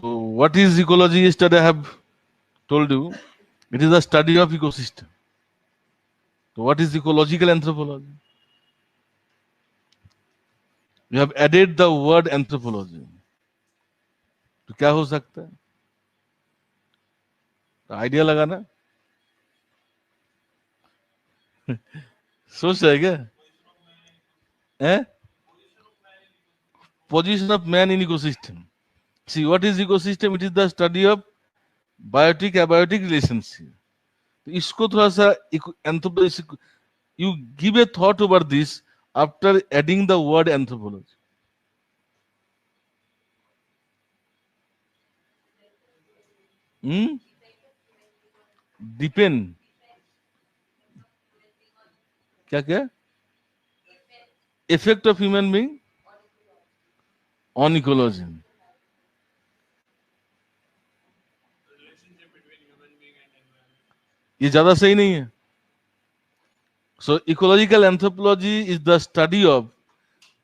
So what is ecology? Yesterday I have told you it is a study of ecosystem. So what is ecological anthropology? We have added the word anthropology. तो क्या हो सकता है? Idea लगाना सोच रहे क्या? Position of man in ecosystem. See, what is ecosystem? It is the study of biotic abiotic relationship. तो इसको थोड़ा सा anthropology, you give a thought over this after adding the word anthropology. Depend. क्या क्या? Effect of human being on ecology. ये ज्यादा सही नहीं है. So ecological anthropology is the study of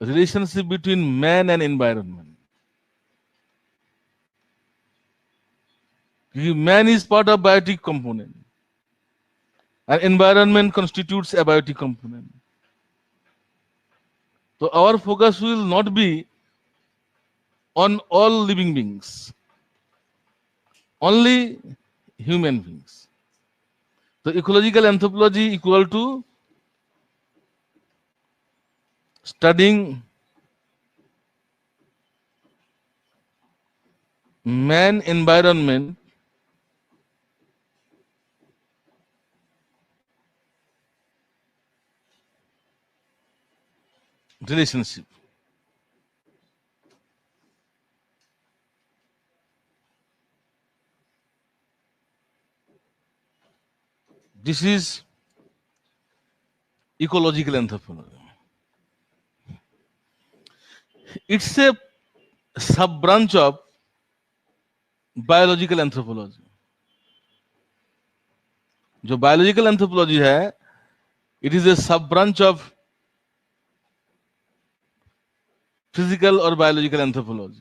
relationship between man and environment. Man is part of biotic component and environment constitutes a biotic component. So our focus will not be on all living beings, only human beings. So ecological anthropology equal to studying man environment relationship. This is ecological anthropology. It's a sub branch of biological anthropology. जो biological anthropology है, it is a sub branch of physical or biological anthropology,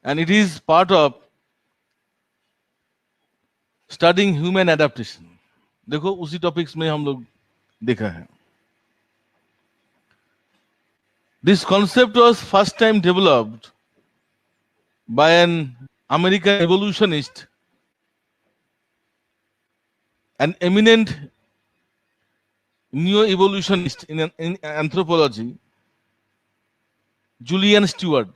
and it is part of studying human adaptation. देखो उसी topics में हम लोग देखा है. This concept was first time developed by an American evolutionist, an eminent neo-evolutionist in anthropology, Julian Stewart.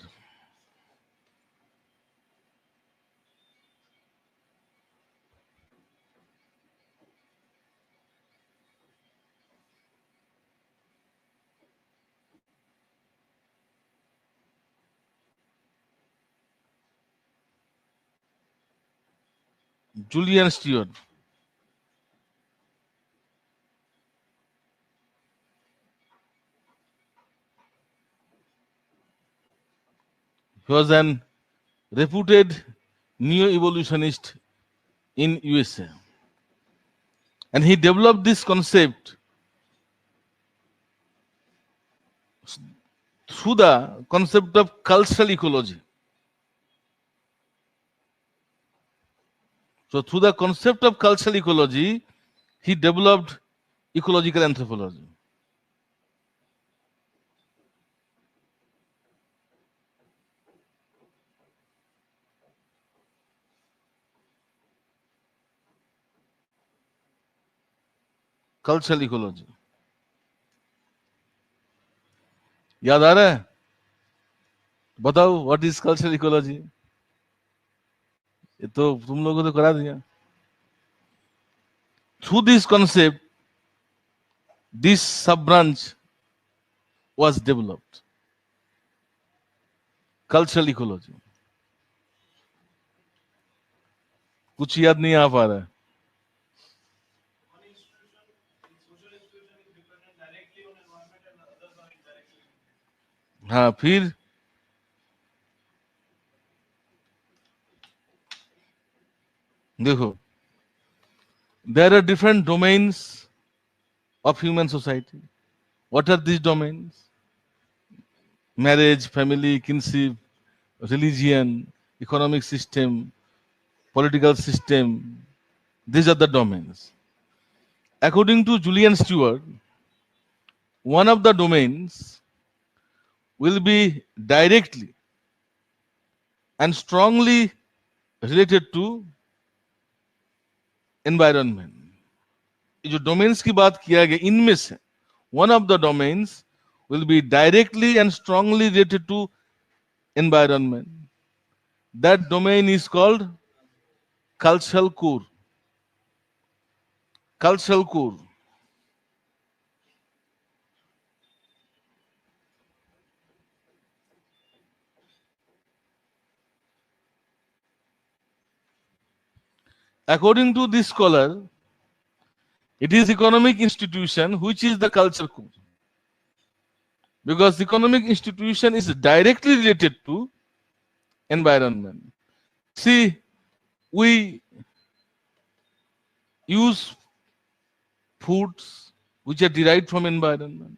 Julian Stewart. He was an reputed neo-evolutionist in USA. And he developed this concept through the concept of cultural ecology. So through the concept of cultural ecology, he developed ecological anthropology. Cultural ecology. याद आ रहा है? बताओ what is cultural ecology. ये तो तुम लोगों को तो करा दिया. थ्रू दिस कॉन्सेप्ट दिस सब branch was developed. Cultural ecology. कुछ याद नहीं आ पा रहा है. हाँ फिर देखो, there are different domains of human society. What are these domains? marriage, family, kinship, religion, economic system, political system. These are the domains. According to Julian Stewart, one of the domains will be directly and strongly related to environment. जो domains की बात किया गया इनमें से one of the domains will be directly and strongly related to environment. That domain is called cultural core. Cultural core. According to this scholar, it is economic institution which is the culture core. Because economic institution is directly related to environment. See, we use foods which are derived from environment.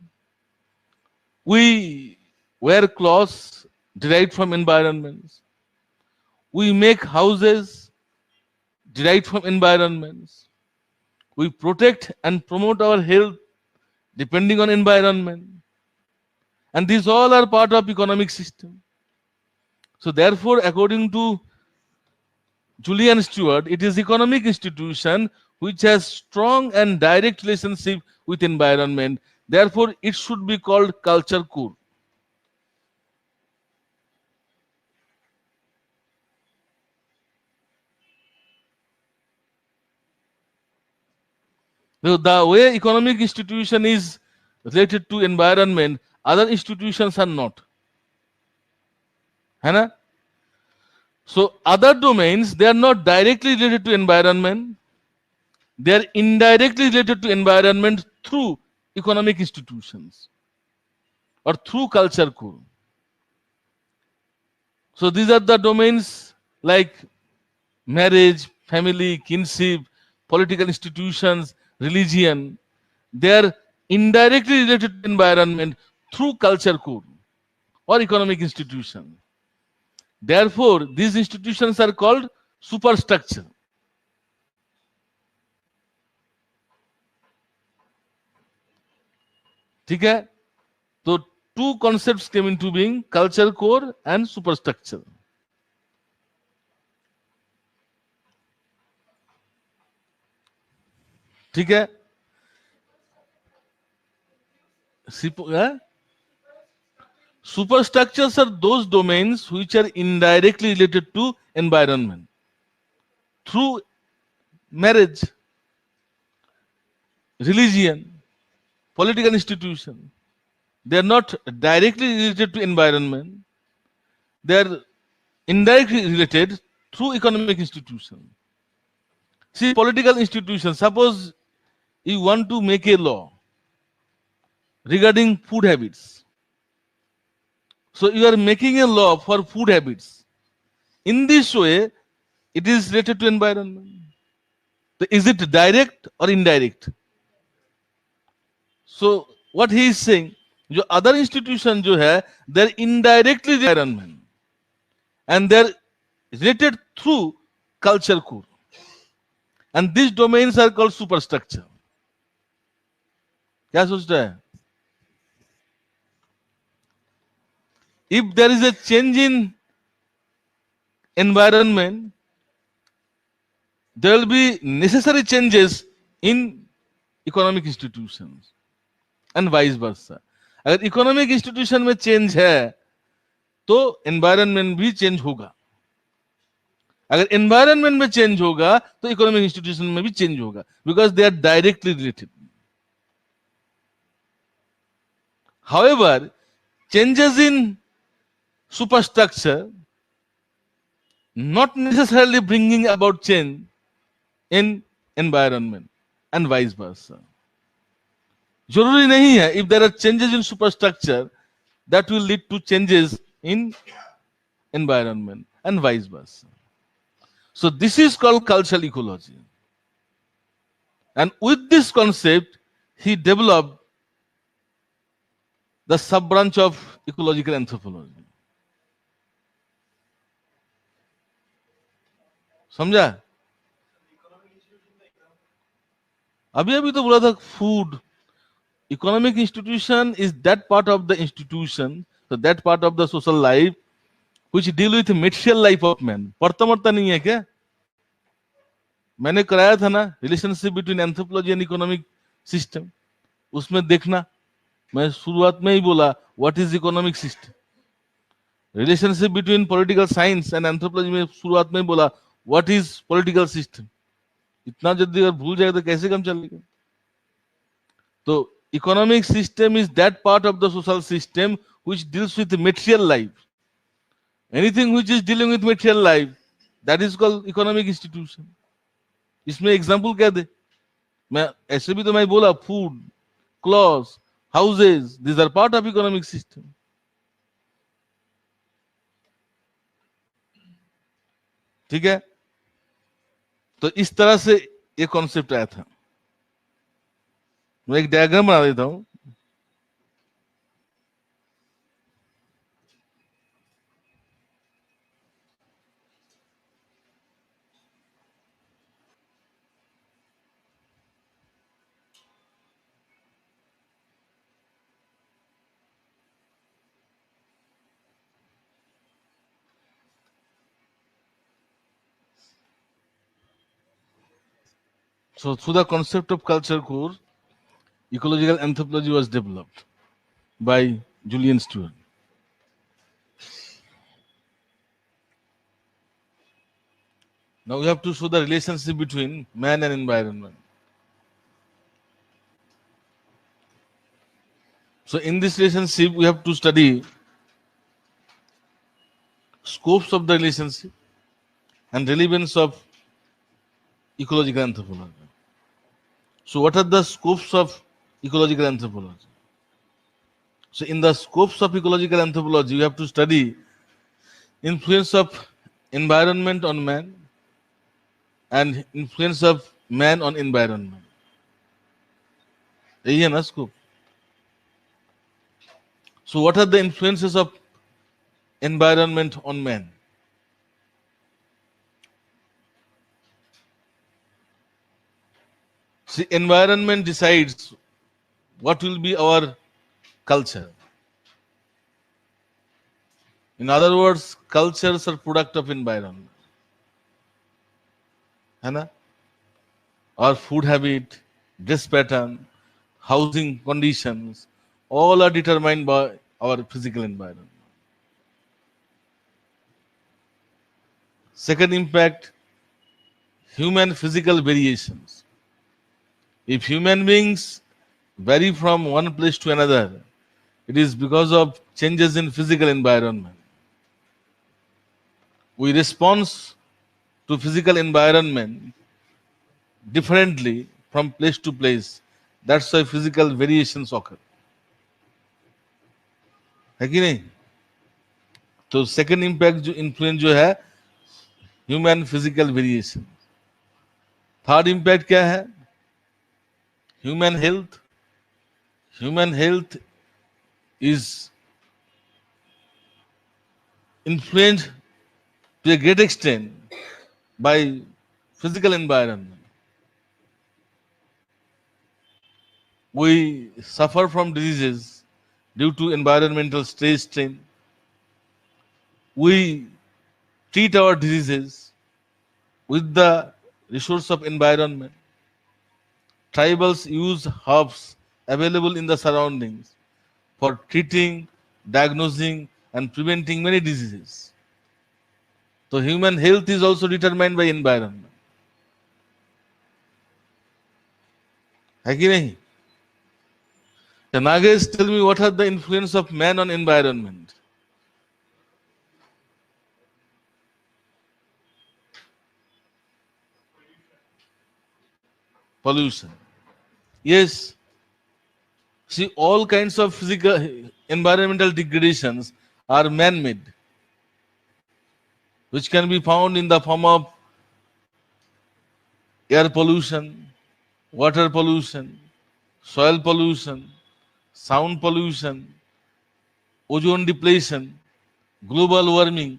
We wear clothes derived from environments. We make houses derived from environments. We protect and promote our health depending on environment. And these all are part of economic system. So therefore, according to Julian Stewart, it is economic institution which has strong and direct relationship with environment. Therefore, it should be called culture core. The way economic institution is related to environment, other institutions are not. है ना? So other domains, they are not directly related to environment. They are indirectly related to environment through economic institutions or through culture core. So these are the domains like marriage, family, kinship, political institutions, religion. They are indirectly related to environment through culture core or economic institution. Therefore, these institutions are called superstructure. ठीक है? तो two concepts came into being, culture core and superstructure. ठीक है? Superstructures are those domains which are indirectly related to environment through marriage, religion, political institution. They are not directly related to environment. They are indirectly related through economic institution. See, political institutions, suppose you want to make a law regarding food habits. So you are making a law for food habits. In this way, it is related to environment. So is it direct or indirect? So what he is saying, जो other institution जो है, they are indirectly environment and they are related through culture core. And these domains are called superstructure. क्या सोचता है? If there is a change in environment, there will be necessary changes in economic institutions and vice versa. अगर economic institution में change है, तो environment भी change होगा. अगर environment में change होगा, तो economic institution में भी change होगा, because they are directly related. However, changes in superstructure not necessarily bringing about change in environment and vice versa. जरूरी नहीं है, if there are changes in superstructure, that will lead to changes in environment and vice versa. So this is called cultural ecology. And with this concept, he developed the sub branch of ecological anthropology. समझा? अभी अभी तो बोला था food. Economic institution is that part of the institution, so that part of the social life which deal with material life of man। पढ़ता मरता नहीं है क्या? मैंने कराया था ना relationship between anthropology and economic system, उसमें देखना मैं शुरुआत में ही बोला what is economic system. Relationship between political science and anthropology में शुरुआत में ही बोला व्हाट इज पॉलिटिकल सिस्टम। इतना जल्दी अगर भूल जाएगा तो कैसे काम चलेगा? तो economic system is that part of the social system which deals with material life। Anything which is dealing with material life, that is called economic institution। इसमें एग्जाम्पल क्या दे? मैं ऐसे भी तो मैं बोला food, cloth, houses, these are part of economic system। ठीक है? तो इस तरह से ये कॉन्सेप्ट आया था। मैं एक डायग्राम बना देता हूं। So through the concept of culture core, ecological anthropology was developed by Julian Stewart। Now we have to show the relationship between man and environment। So in this relationship, we have to study scopes of the relationship and relevance of ecological anthropology। So what are the scopes of ecological anthropology? So in the scopes of ecological anthropology, you have to study influence of environment on man and influence of man on environment। यही है ना scope। So what are the influences of environment on man? See, environment decides what will be our culture। In other words, cultures are product of environment, है ना? Our food habit, dress pattern, housing conditions, all are determined by our physical environment। Second impact, human physical variations। If human beings vary from one place to another, it is because of changes in physical environment। We respond to physical environment differently from place to place। That's why physical variations occur। है कि नहीं? तो second impact जो influence जो है human physical variation. Third impact क्या है? Human health. Human health is influenced to a great extent by physical environment। We suffer from diseases due to environmental stress strain। We treat our diseases with the resource of environment। Tribals use herbs available in the surroundings for treating, diagnosing, and preventing many diseases। So human health is also determined by environment। है कि नहीं? So Nagesh, tell me what are the influence of man on environment? Pollution। Yes. See, all kinds of physical environmental degradations are man-made, which can be found in the form of air pollution, water pollution, soil pollution, sound pollution, ozone depletion, global warming,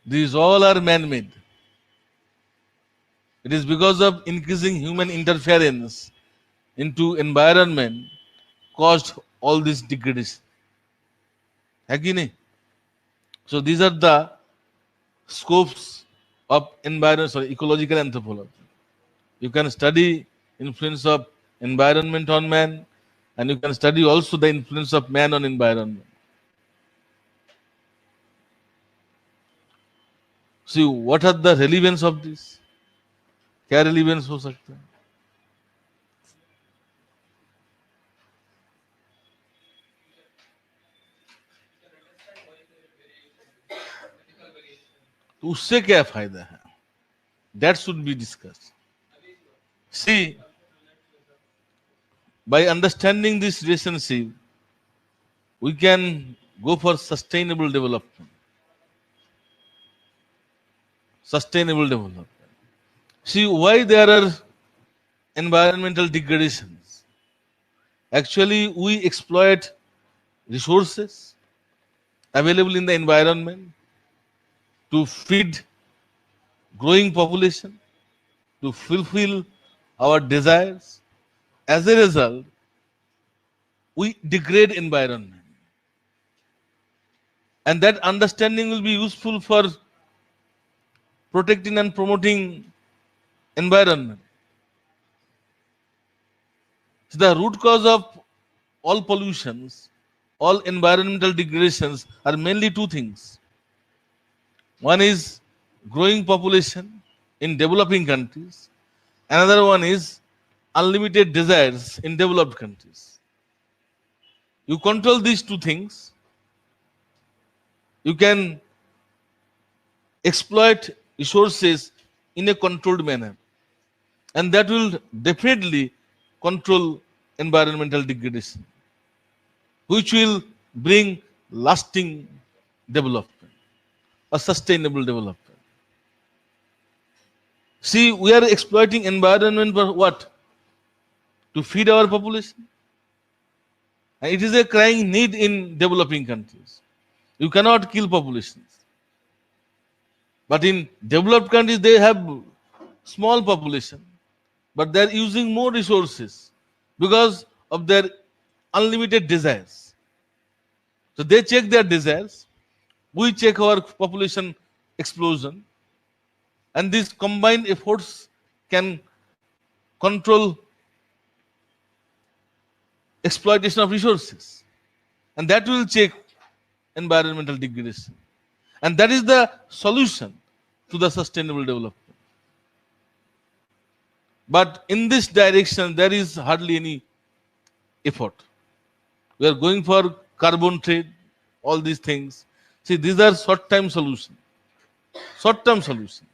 these all are man-made. It is because of increasing human interference into environment caused all this degradation. है कि नहीं? So these are the scopes of ecological anthropology. You can study influence of environment on man, and you can study also the influence of man on environment. See, what are the relevance of this? क्या relevance हो सकता है? तो उससे क्या फायदा है? That should be discussed. See, by understanding this relationship, we can go for sustainable development. Sustainable development. See, why there are environmental degradations? Actually, we exploit resources available in the environment to feed growing population, to fulfill our desires. As a result, we degrade environment. And that understanding will be useful for protecting and promoting environment. So the root cause of all pollutions, all environmental degradations are mainly two things. One is growing population in developing countries. Another one is unlimited desires in developed countries. You control these two things, you can exploit resources in a controlled manner, and that will definitely control environmental degradation, which will bring lasting development, a sustainable development. See, we are exploiting environment for what? To feed our population. And it is a crying need in developing countries. You cannot kill populations. But in developed countries, they have small population, but they are using more resources because of their unlimited desires. So they check their desires, we check our population explosion, and these combined efforts can control exploitation of resources, and that will check environmental degradation, and that is the solution to the sustainable development. But in this direction, there is hardly any effort. We are going for carbon trade, all these things. See, these are short-term solutions. Short-term solutions.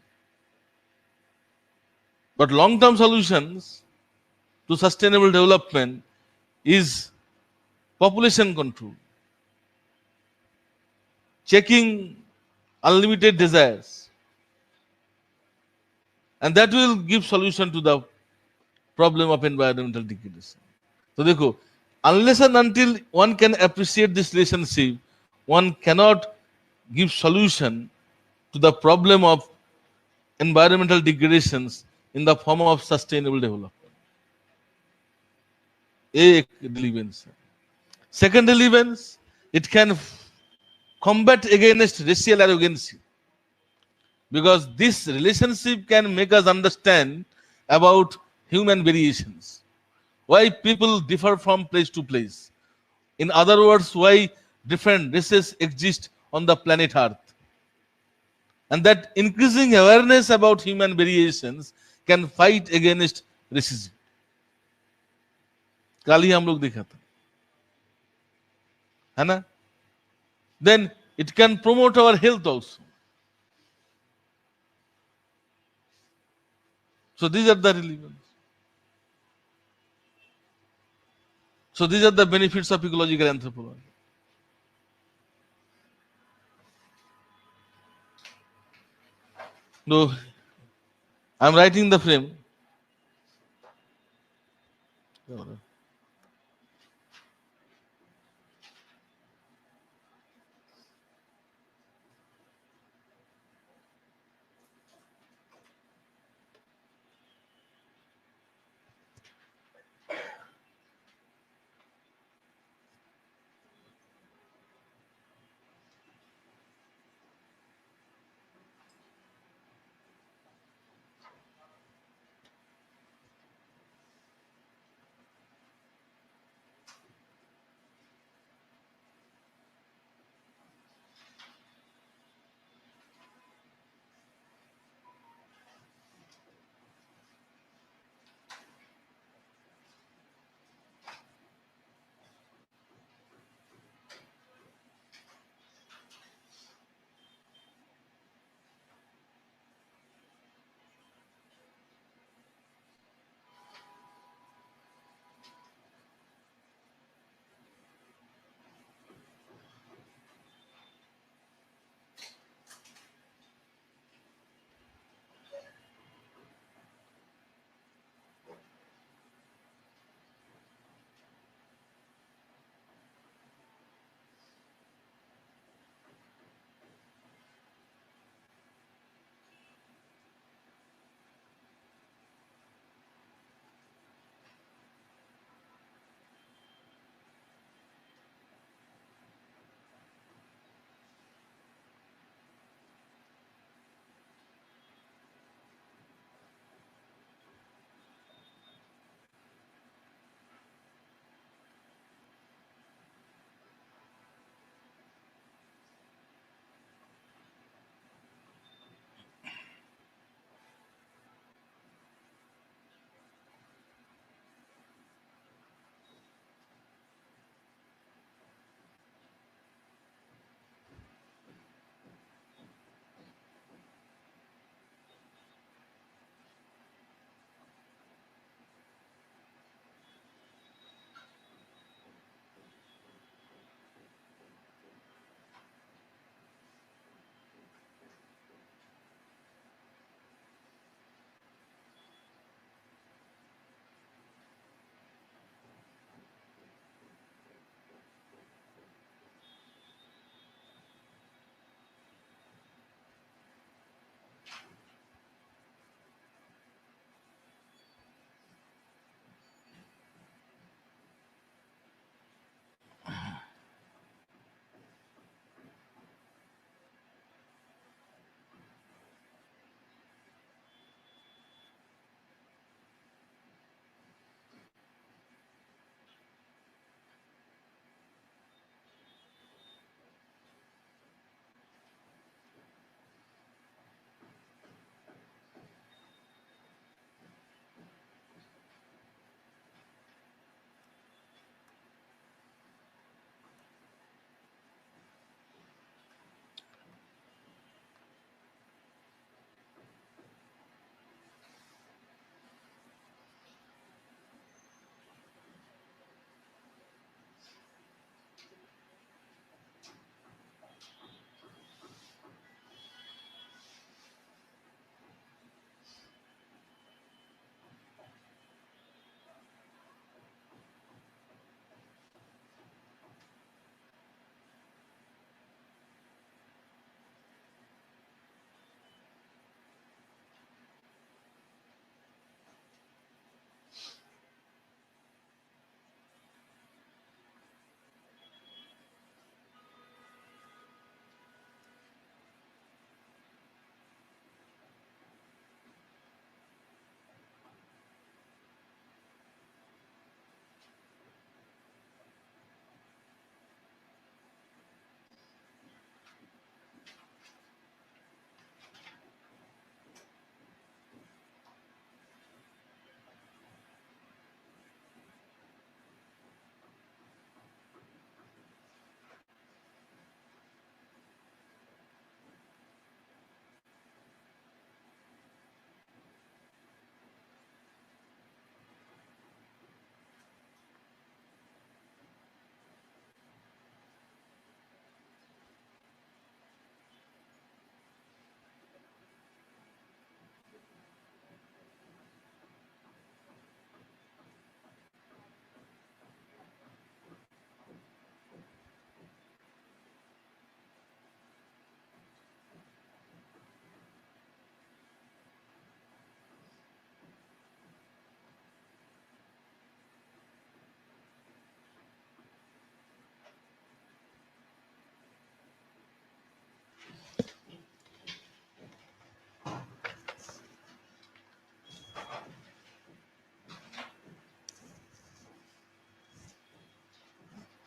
But long-term solutions to sustainable development is population control, checking unlimited desires, and that will give solution to the problem of environmental degradation. So देखो, unless and until one can appreciate this relationship, one cannot give solution to the problem of environmental degradations in the form of sustainable development. एक relevance. Second relevance, it can combat against racial arrogance, because this relationship can make us understand about human variations, why people differ from place to place. In other words, why different races exist on the planet Earth. And that increasing awareness about human variations can fight against racism. कल ही हम लोग देखा था, है ना? Then it can promote our health also. So these are the relevance. So these are the benefits of ecological anthropology. No, I'm writing the frame.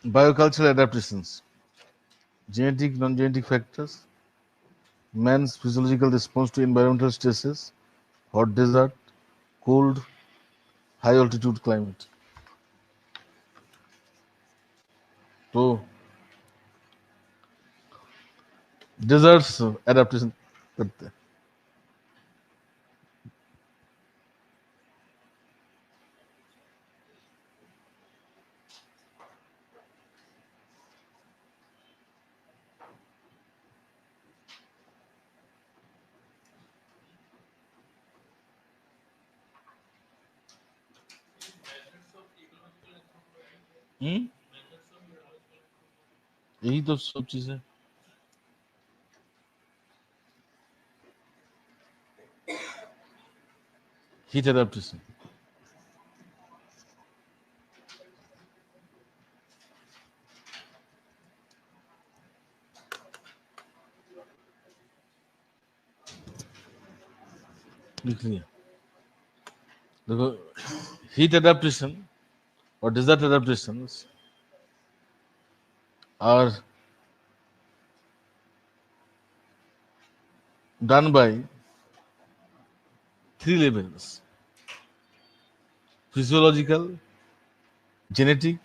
Biocultural adaptations, genetic, non-genetic factors, man's physiological response to environmental stresses, hot desert, cold, high altitude climate. तो deserts adaptation करते हैं. यही तो सब चीज है. Heat adaptation. लिख लिया. देखो, heat adaptation or desert adaptations are done by three levels: physiological, genetic,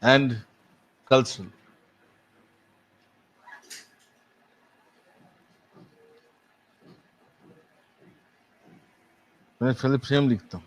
and cultural. मैं पहले फ्रेम लिखता हूँ.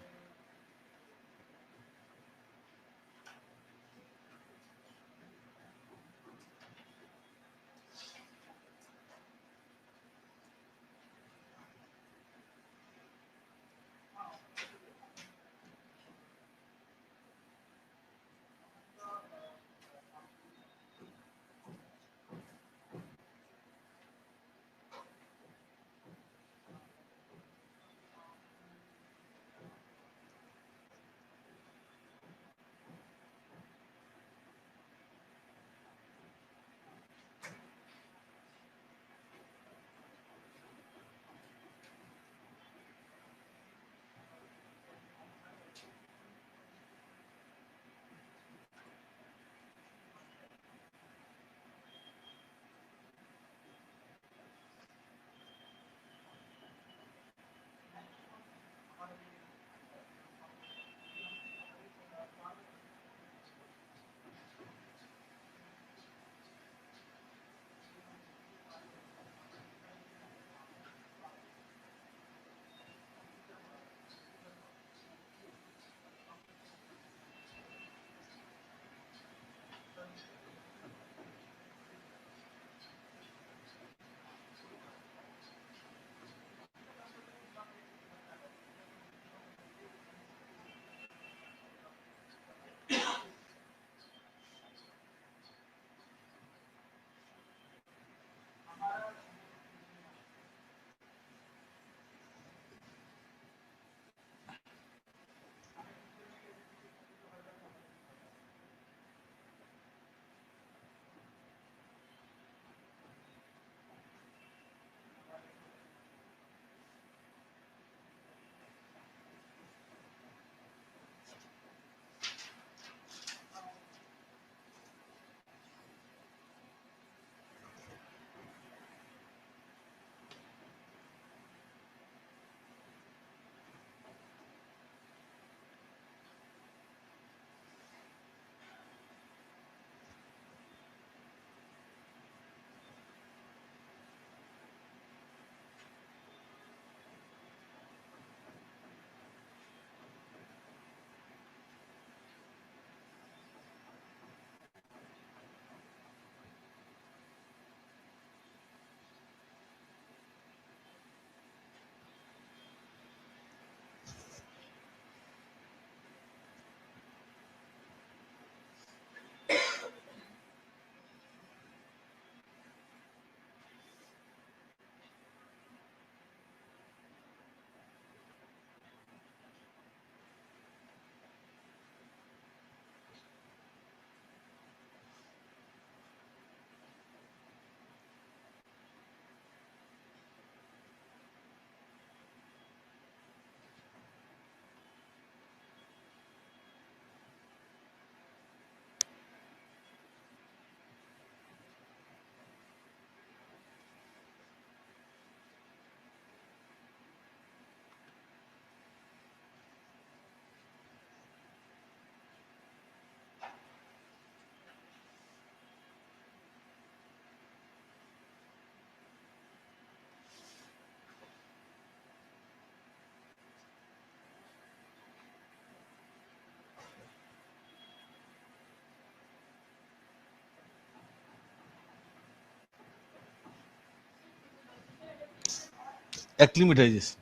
acclimatization.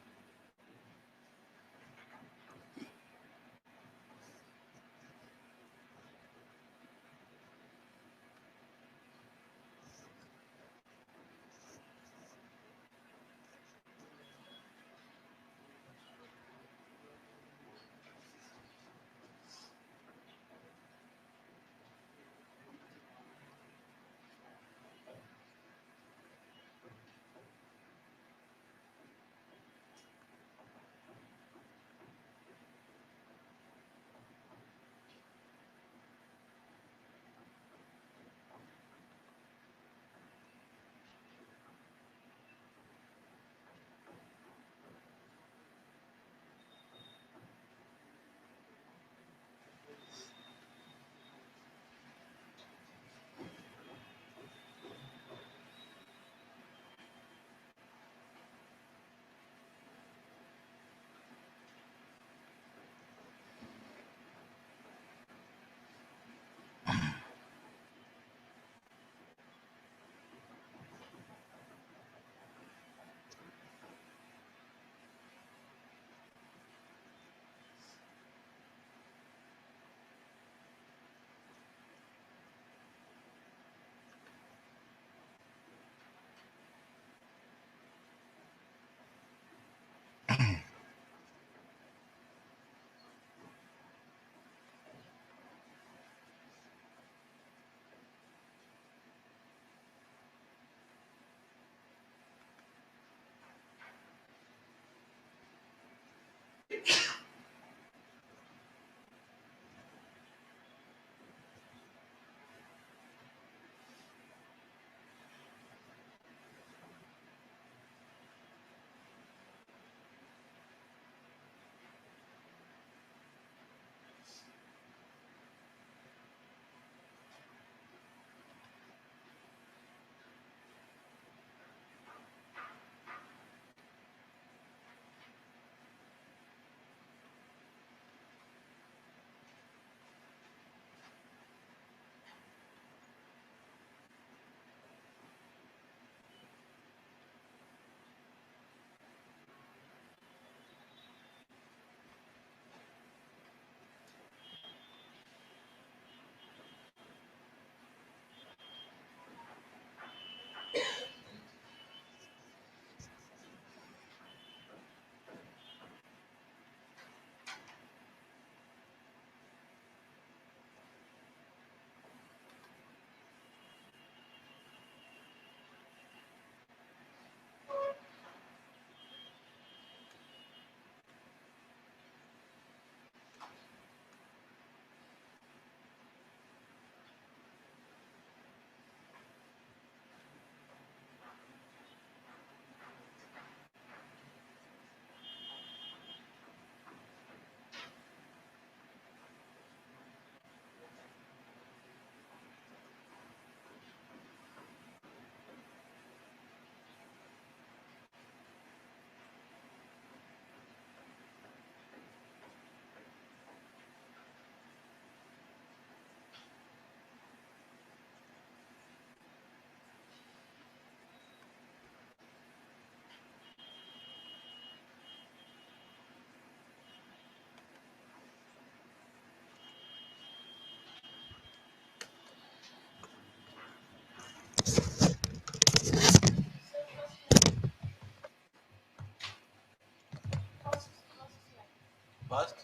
First,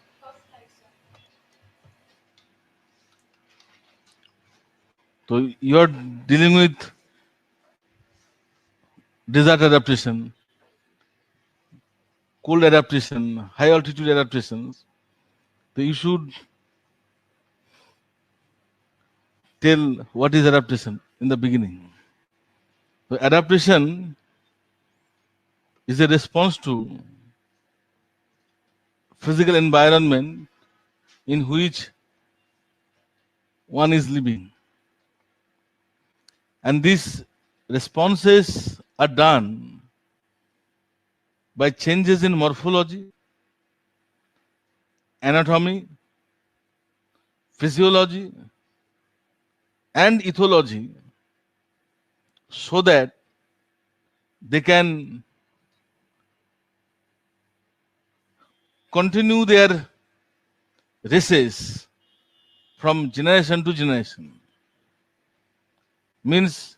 so you're dealing with desert adaptation, cold adaptation, high altitude adaptations. So you should tell what is adaptation in the beginning. So adaptation is a response to physical environment in which one is living. And these responses are done by changes in morphology, anatomy, physiology, and ethology so that they can continue their races from generation to generation. Means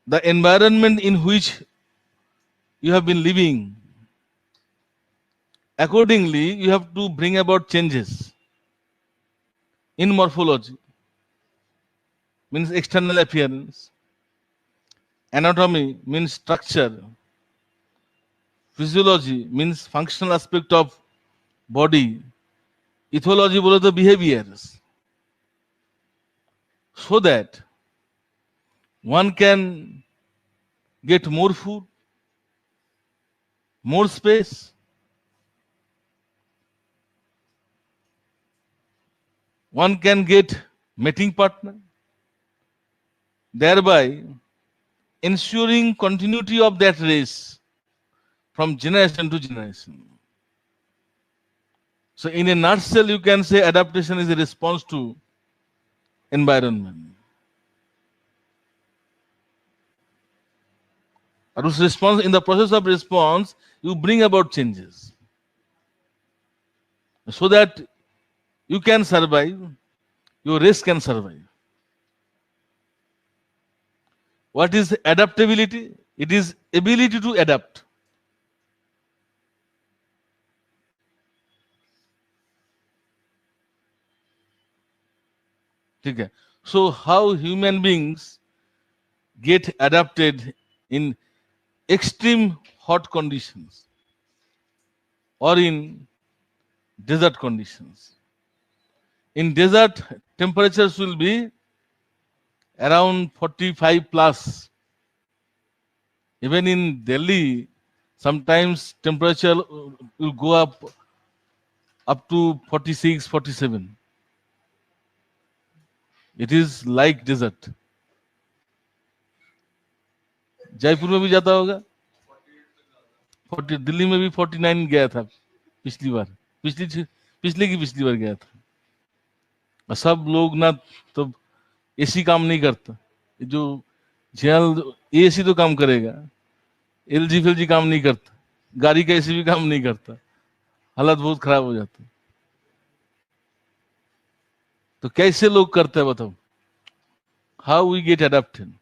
the environment in which you have been living, accordingly you have to bring about changes in morphology, means external appearance, anatomy means structure, physiology means functional aspect of body, ethology bole the behaviors, so that one can get more food, more space, one can get mating partner, thereby ensuring continuity of that race from generation to generation. So in a nutshell, you can say adaptation is a response to environment. Response, in the process of response, you bring about changes so that you can survive, your race can survive. What is adaptability? It is ability to adapt. Okay. So how human beings get adapted in extreme hot conditions or in desert conditions. In desert, temperatures will be around 45 plus. Even in Delhi, sometimes temperature will go up to 46, 47. It is like desert. Jaipur में भी जाता होगा 40, दिल्ली में भी 49 गया था पिछली बार, पिछले की पिछली बार गया था। और सब लोग ना तो एसी काम नहीं करता, जो जेल एसी तो काम करेगा, एलजी फिलजी काम नहीं करता, गाड़ी का एसी भी काम नहीं करता, हालत बहुत खराब हो जाता। तो कैसे लोग करते हैं बताओ? How we get adapted?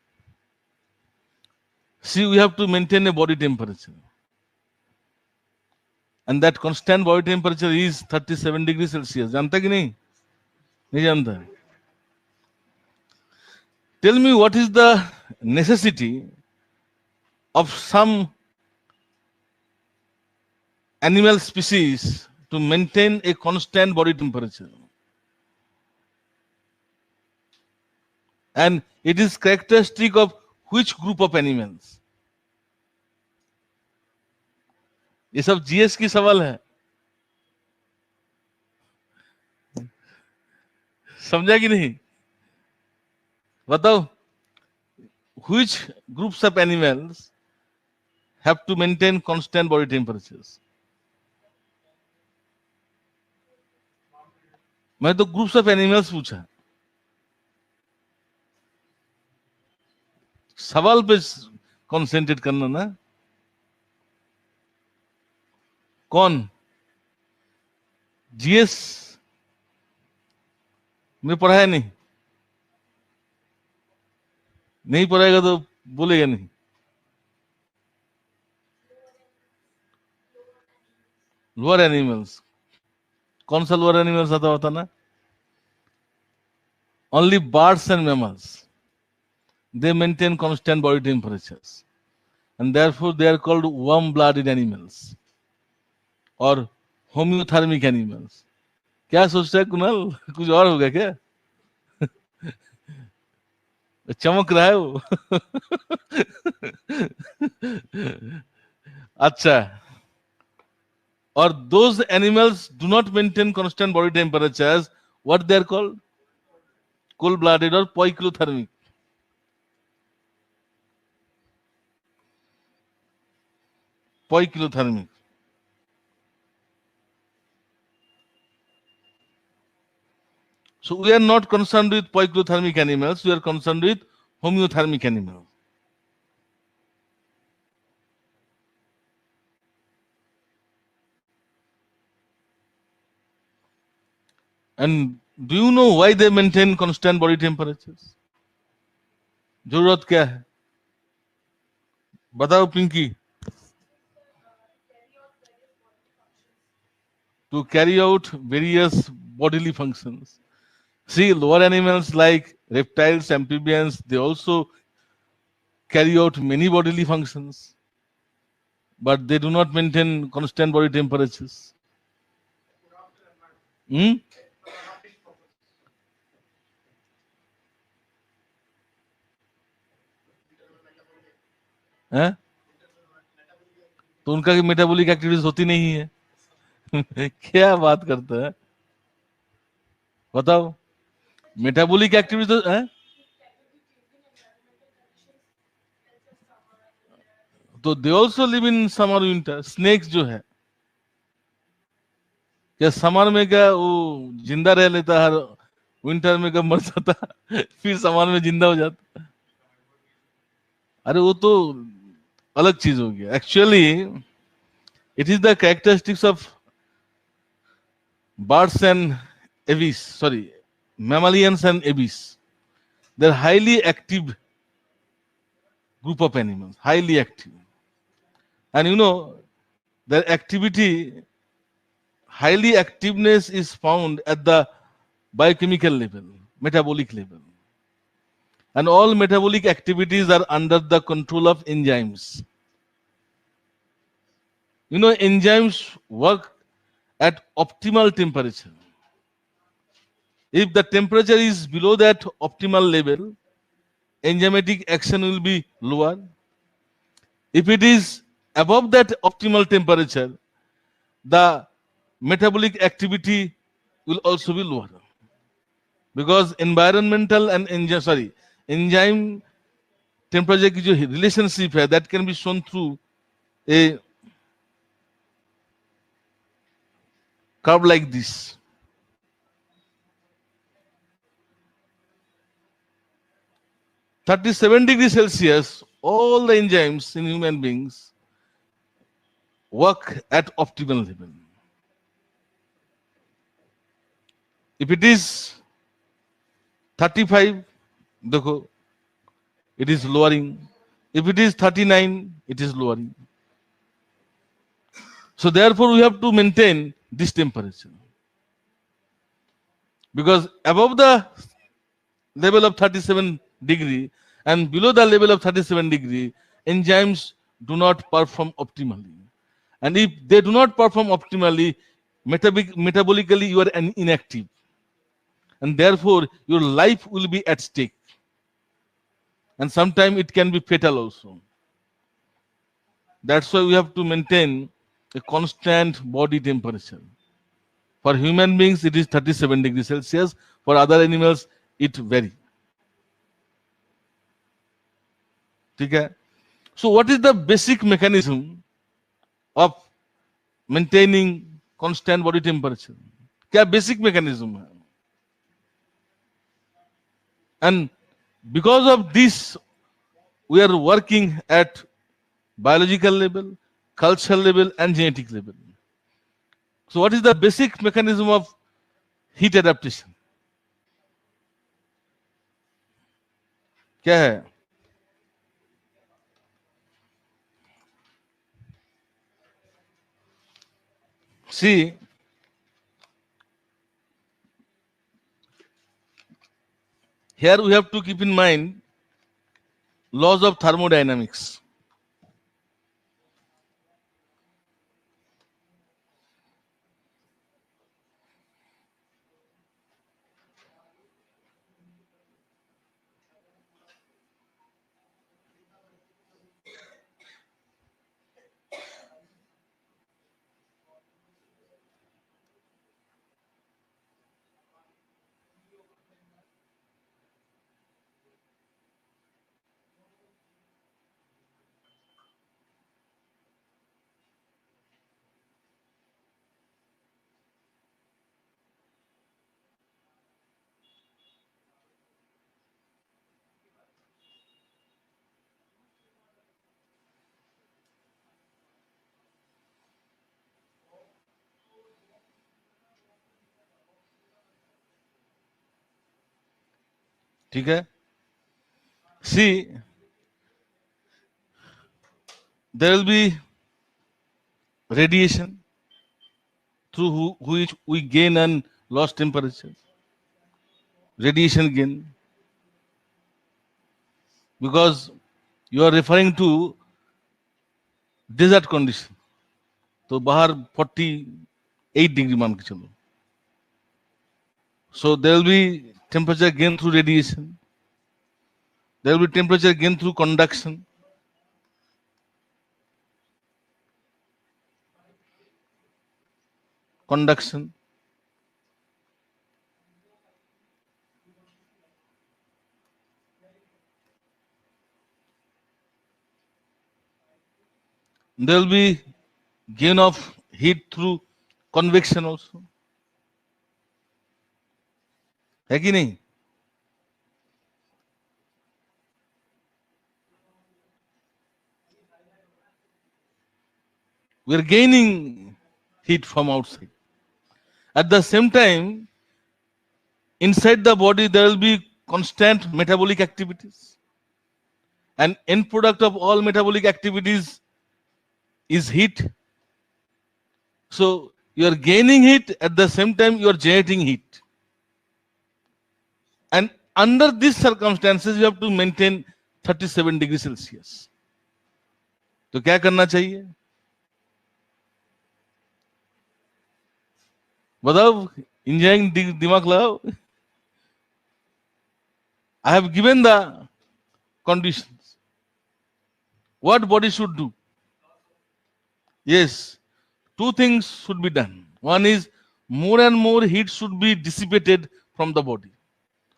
See, we have to maintain a body temperature, and that constant body temperature is 37 degrees Celsius. जानता कि नहीं? नहीं जानता। Tell me, what is the necessity of some animal species to maintain a constant body temperature? And it is characteristic of which group of animals? ये सब GS की सवाल है, समझा कि नहीं? बताओ, which groups of animals have to maintain constant body temperatures? मैं तो ग्रुप्स ऑफ एनिमल्स पूछा, सवाल पे कॉन्सेंट्रेट करना ना। कौन? जीएस में पढ़ा है? नहीं पढ़ाएगा तो बोलेगा नहीं। लोअर एनिमल्स, कौन सा लोअर एनिमल्स आता होता ना? Only birds and mammals, they maintain constant body temperatures, and therefore they are called warm-blooded animals or homeothermic animals. क्या सोचता है कुणाल? कुछ और होगा क्या? चमक रहा है वो। अच्छा, और those animals do not maintain constant body temperatures, what they are called? Cold-blooded or poikilothermic. Poikilothermic. So we are not concerned with poikilothermic animals, we are concerned with homeothermic animals. And do you know why they maintain constant body temperatures? जरूरत क्या है? बताओ Pinky. To carry out various bodily functions. See, lower animals like reptiles, amphibians, they also carry out many bodily functions, but they do not maintain constant body temperatures. Hmm? हैं? तो उनका metabolic activities होती नहीं है. क्या बात करता है? बताओ. मेटाबॉलिक एक्टिविटीज तो है. तो they also live in summer winter. Snakes जो है, क्या समर में क्या वो जिंदा रह लेता है, विंटर में कब मर जाता, फिर समर में जिंदा हो जाता? अरे वो तो अलग चीज हो गया. Actually it is the characteristics of birds and aves, sorry, mammalians and aves. They're highly active group of animals, highly active. And you know, their activity, highly activeness is found at the biochemical level, metabolic level. And all metabolic activities are under the control of enzymes. You know, enzymes work at optimal temperature. If the temperature is below that optimal level, enzymatic action will be lower. If it is above that optimal temperature, the metabolic activity will also be lower. Because environmental and enzyme temperature की जो relationship है, that can be shown through a curve like this. (37°C), all the enzymes in human beings work at optimal level. If it is 35, देखो, it is lowering. If it is 39, it is lowering. So therefore, we have to maintain this temperature. Because above the level of 37 degree and below the level of 37 degree, enzymes do not perform optimally. And if they do not perform optimally, metabolically you are inactive. And therefore, your life will be at stake. And sometimes it can be fatal also. That's why we have to maintain a constant body temperature. For human beings, it is 37°C. For other animals, it varies. Okay? So, what is the basic mechanism of maintaining constant body temperature? क्या basic mechanism है? And because of this, we are working at biological level, cultural level, and genetic level. So, what is the basic mechanism of heat adaptation? क्या है? See, here we have to keep in mind laws of thermodynamics. ठीक है. See, there will be radiation through which we gain and lost temperature. Radiation gain. Because you are referring to desert condition. तो बाहर 48 degree मान के चलो. So there will be temperature gain through radiation. There will be temperature gain through conduction. Conduction. There will be gain of heat through convection also. है कि नहीं? We are gaining heat from outside. At the same time, inside the body there will be constant metabolic activities. And end product of all metabolic activities is heat. So you are gaining heat, at the same time you are generating heat. And under these circumstances you have to maintain 37 degrees Celsius. तो क्या करना चाहिए? बताओ, engineering दिमाग लगाओ. I have given the conditions. What body should do? Yes, two things should be done. One is more and more heat should be dissipated from the body.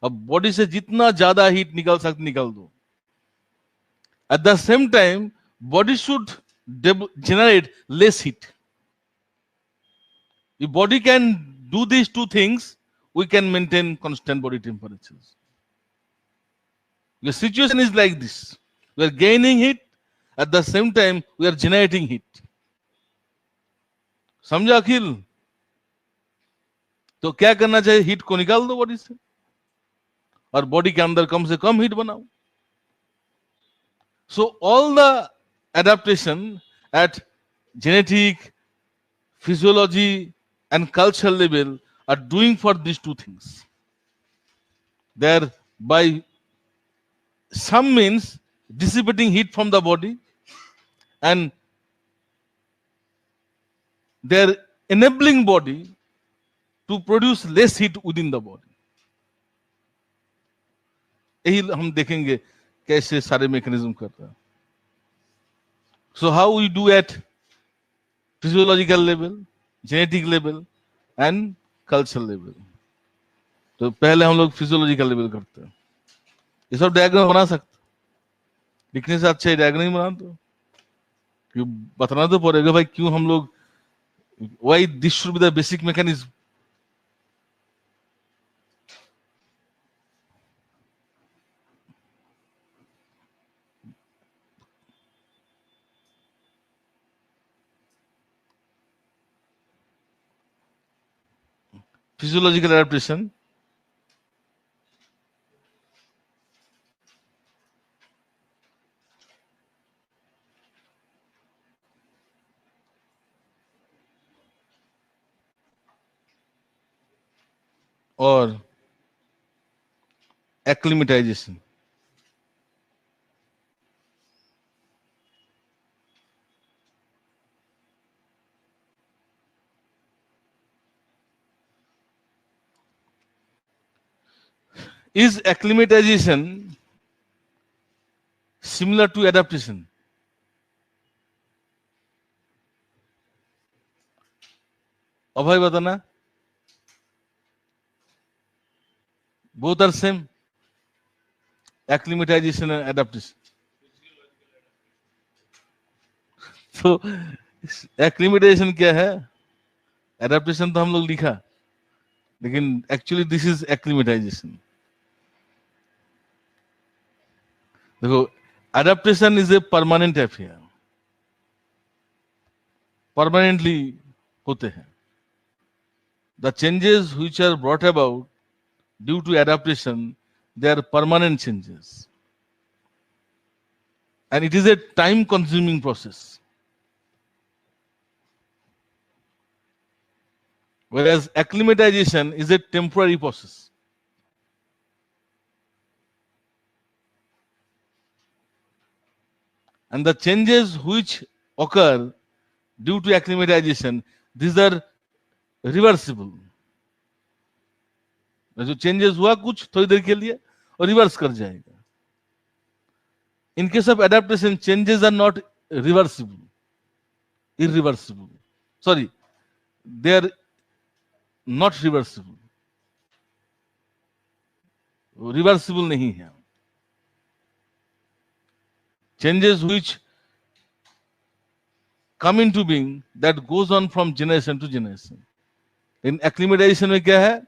अब body से जितना ज्यादा हीट निकल सकते निकल दो. At the same time, body should generate less heat. If body can do these two things, we can maintain constant body temperatures. The situation is like this. We are gaining heat, at the same time we are generating heat. समझा अखिल? तो क्या करना चाहिए? Heat को निकाल दो body से और बॉडी के अंदर कम से कम हीट बनाओ. So all the adaptation at genetic, physiology and cultural level are doing for these two things. They are by some means dissipating heat from the body, and they are enabling body to produce less heat within the body. यही हम देखेंगे कैसे सारे mechanism करता है. So how we do at physiological level, genetic level and cultural level. तो पहले हम लोग फिजियोलॉजिकल लेवल करते हैं. ये सब डायग्राम बना सकते, लिखने से अच्छा डायग्राम बना दो. क्यों बताना तो पड़ेगा भाई, क्यों हम लोग, why this should be the basic mechanism. Physiological adaptation or acclimatization. Is acclimatization similar to adaptation? अभय बताना. Both are same. Acclimatization and adaptation. So acclimatization क्या है? Adaptation तो हम लोग लिखा, लेकिन actually this is acclimatization. देखो, adaptation is a permanent affair. Permanently होते हैं. The changes which are brought about due to adaptation they are permanent changes. And it is a time consuming process. Whereas acclimatization is a temporary process. And the changes which occur due to acclimatization, these are reversible. जो changes हुआ कुछ थोड़ी देर के लिए और reverse कर जाएगा. In case of adaptation, changes are not reversible, irreversible. Sorry, they are not reversible. Reversible नहीं है. Changes which come into being, that goes on from generation to generation. In acclimatization में क्या है?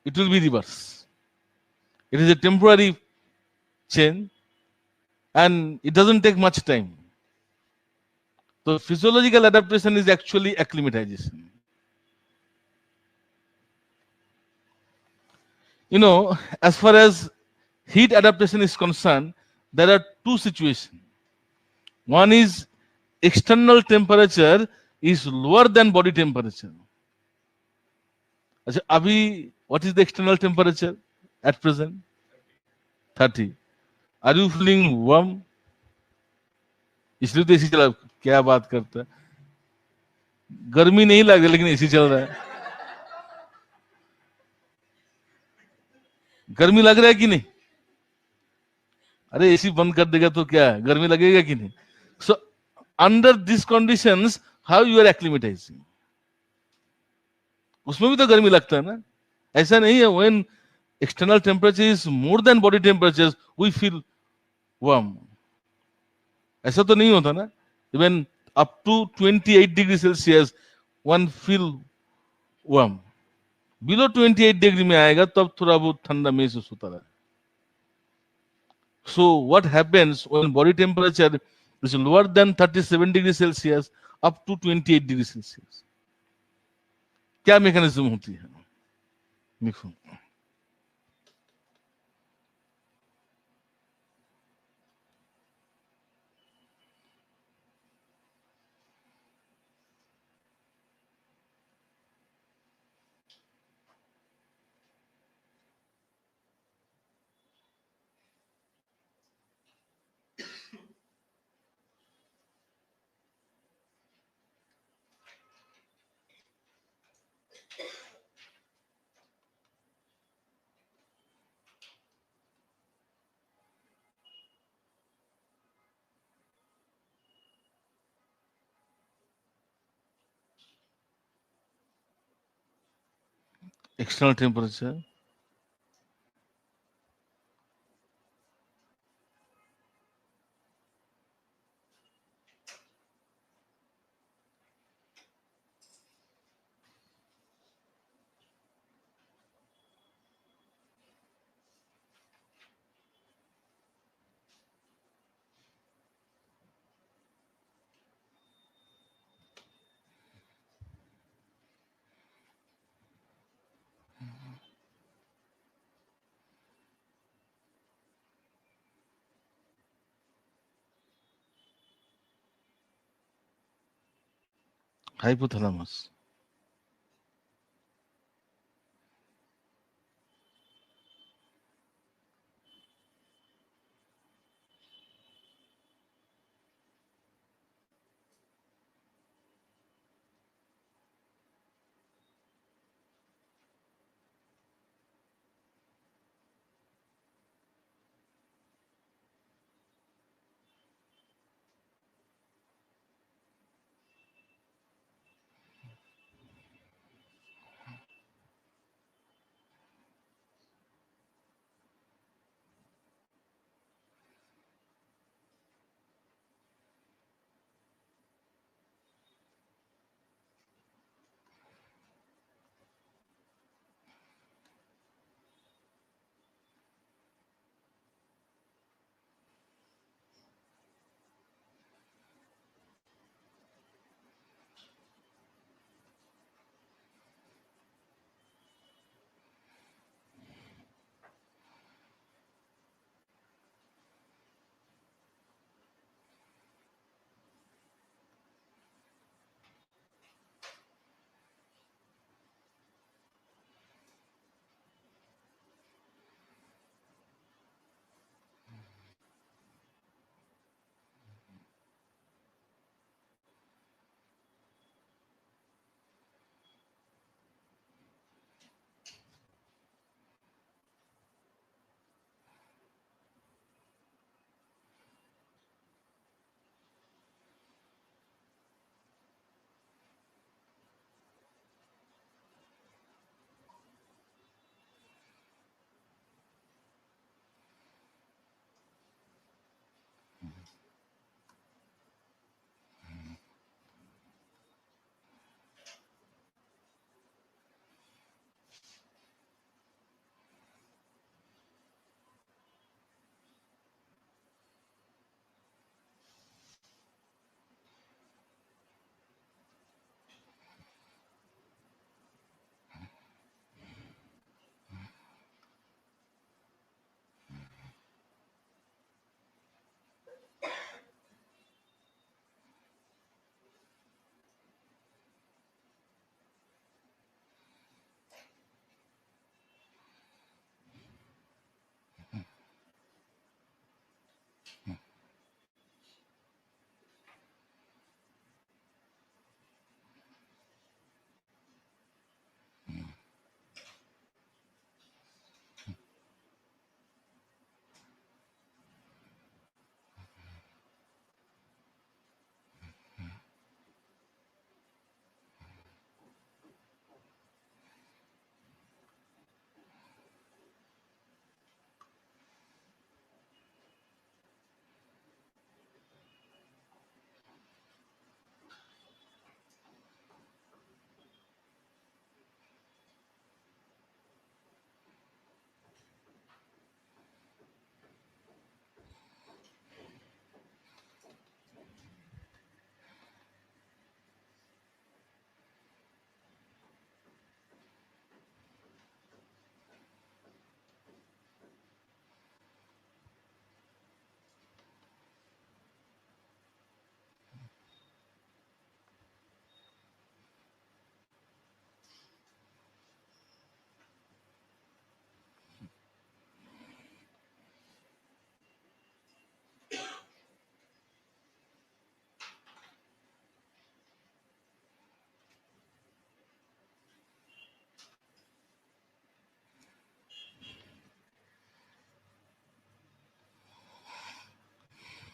It will be reverse. It is a temporary change and it doesn't take much time. So physiological adaptation is actually acclimatization. You know, as far as heat adaptation is concerned, there are two situations. One is external temperature is lower than body temperature. अच्छा, अभी what is the external temperature at present? 30. Are you feeling warm? इसलिए तो AC चला. क्या बात करता है, गर्मी नहीं लग रही लेकिन एसी चल रहा है. गर्मी लग रहा है कि नहीं? अरे एसी बंद कर देगा तो क्या है, गर्मी लगेगा कि नहीं? So under this conditions how you are acclimatising. उसमें भी तो गर्मी लगता है ना. ऐसा नहीं है when external temperature is more than body temperature we feel warm. ऐसा तो नहीं होता ना. Even up to 28 degree Celsius one feel warm. Below 28 degree में आएगा तब थोड़ा बहुत ठंडा महसूस होता है. So what happens when body temperature is lower than 37 degrees Celsius up to 28 degrees Celsius? क्या मैकेनिज्म होती है? देखो, external temperature. Hypothalamus.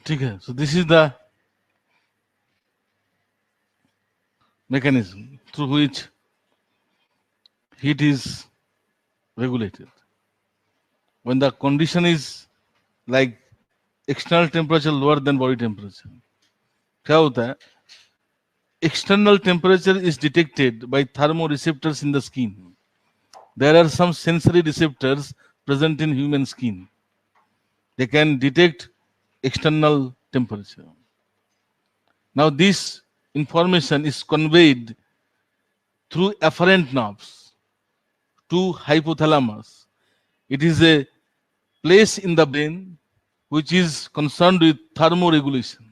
ठीक है. So this is the mechanism through which heat is regulated. When the condition is like external temperature lower than body temperature, क्या होता है? External temperature is detected by thermoreceptors in the skin. There are some sensory receptors present in human skin. They can detect external temperature. Now this information is conveyed through afferent nerves to hypothalamus. It is a place in the brain which is concerned with thermoregulation.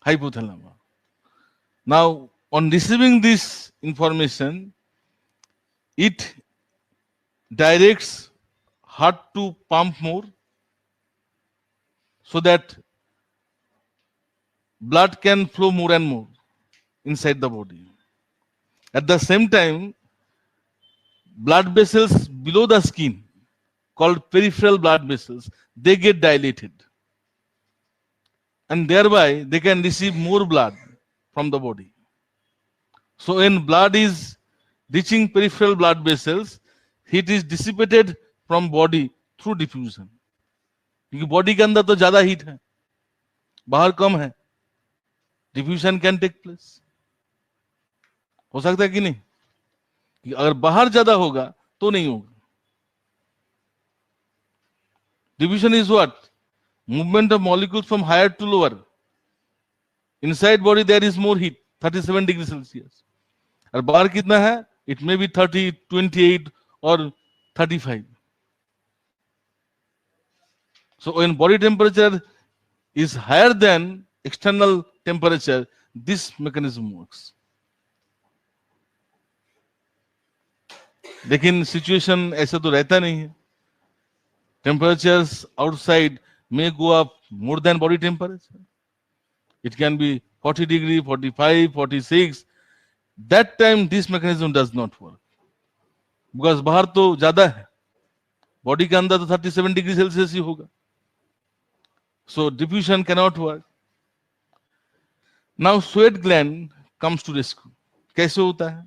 Hypothalamus. Now, on receiving this information, it directs heart to pump more so that blood can flow more and more inside the body. At the same time, blood vessels below the skin, called peripheral blood vessels, they get dilated. And thereby, they can receive more blood from the body. So when blood is reaching peripheral blood vessels, heat is dissipated from body through diffusion. क्योंकि body के अंदर तो ज्यादा heat है, बाहर कम है, diffusion can take place. हो सकता है कि नहीं? कि अगर बाहर ज्यादा होगा तो नहीं होगा. Diffusion is what? Movement of molecules from higher to lower. Inside body there is more heat, 37 degree Celsius. और बाहर कितना है? इट मे बी 30, 28 और 35. So when body temperature is higher than external temperature, this mechanism works. लेकिन situation ऐसा तो रहता नहीं है. Temperatures outside may go up more than body temperature. It can be 40 degree, 45, 46. That time this mechanism does not work. Because बाहर तो ज्यादा है, बॉडी के अंदर तो 37 डिग्री सेल्सियस ही होगा. So diffusion cannot work. Now sweat gland comes to rescue. कैसे होता है?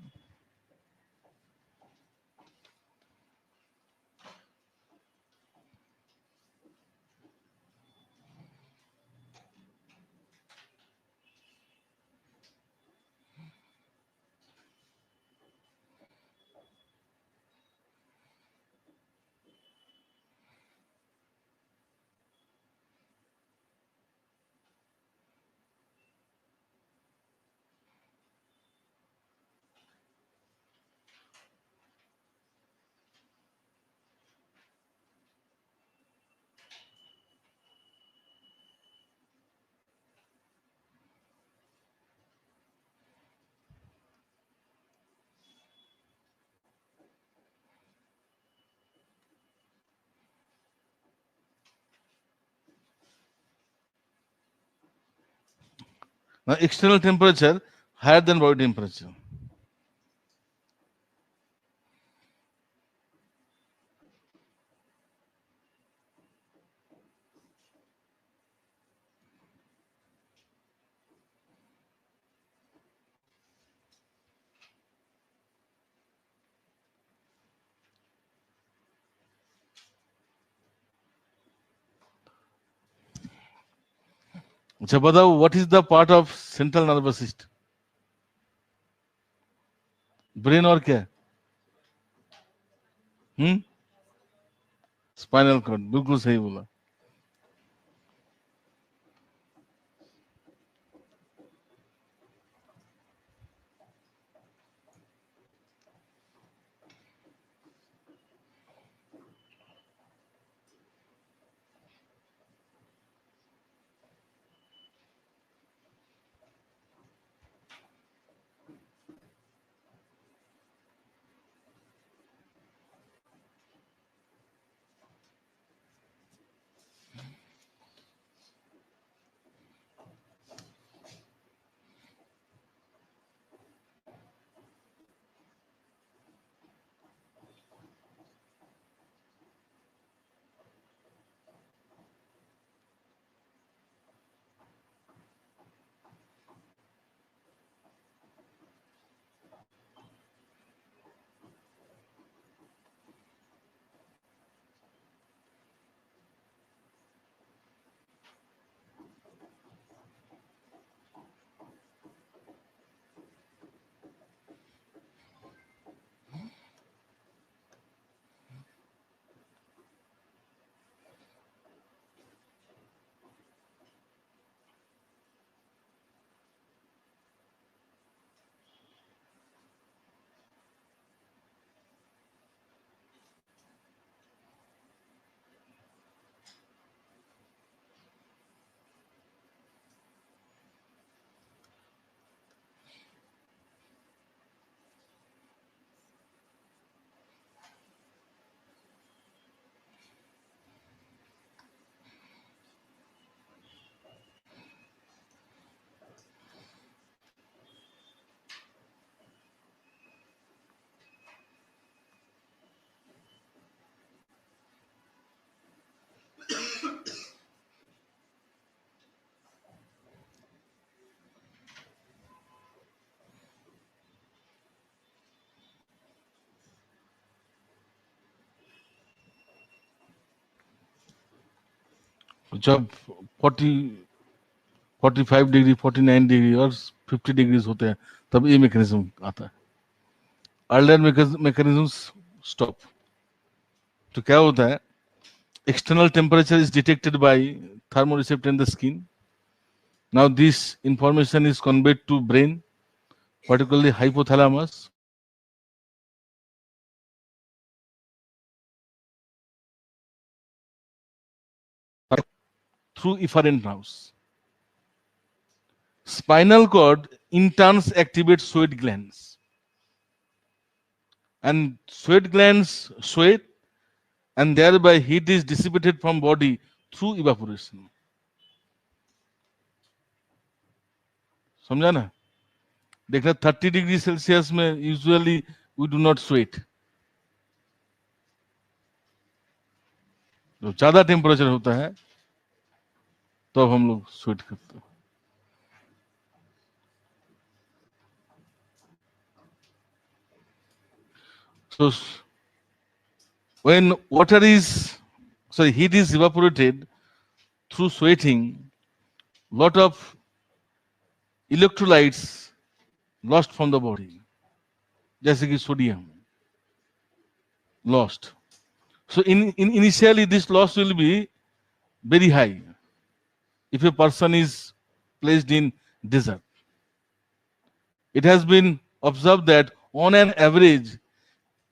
Now, external temperature higher than body temperature. अच्छा बताओ, what is the part of central nervous system? Brain और क्या है? Spinal cord. बिल्कुल सही बोला. जब 45 डिग्री 49 डिग्री और 50 डिग्रीज होते हैं तब ये मैकेनिज्म आता है. Earlier mechanism stop. तो क्या होता है, external temperature is detected by thermoreceptor in the skin. Now this information is conveyed to brain, particularly hypothalamus. Through efferent nerves. Spinal cord in turn activates sweat glands. And sweat glands sweat, and thereby heat is dissipated from body through evaporation. समझा ना? देखना 30 degree Celsius में usually we do not sweat. जो ज्यादा temperature होता है तो अब हम लोग स्वेट करते हैं. So when heat is evaporated through sweating, lot of electrolytes lost from the body, जैसे कि sodium lost. So initially this loss will be very high if a person is placed in desert. It has been observed that on an average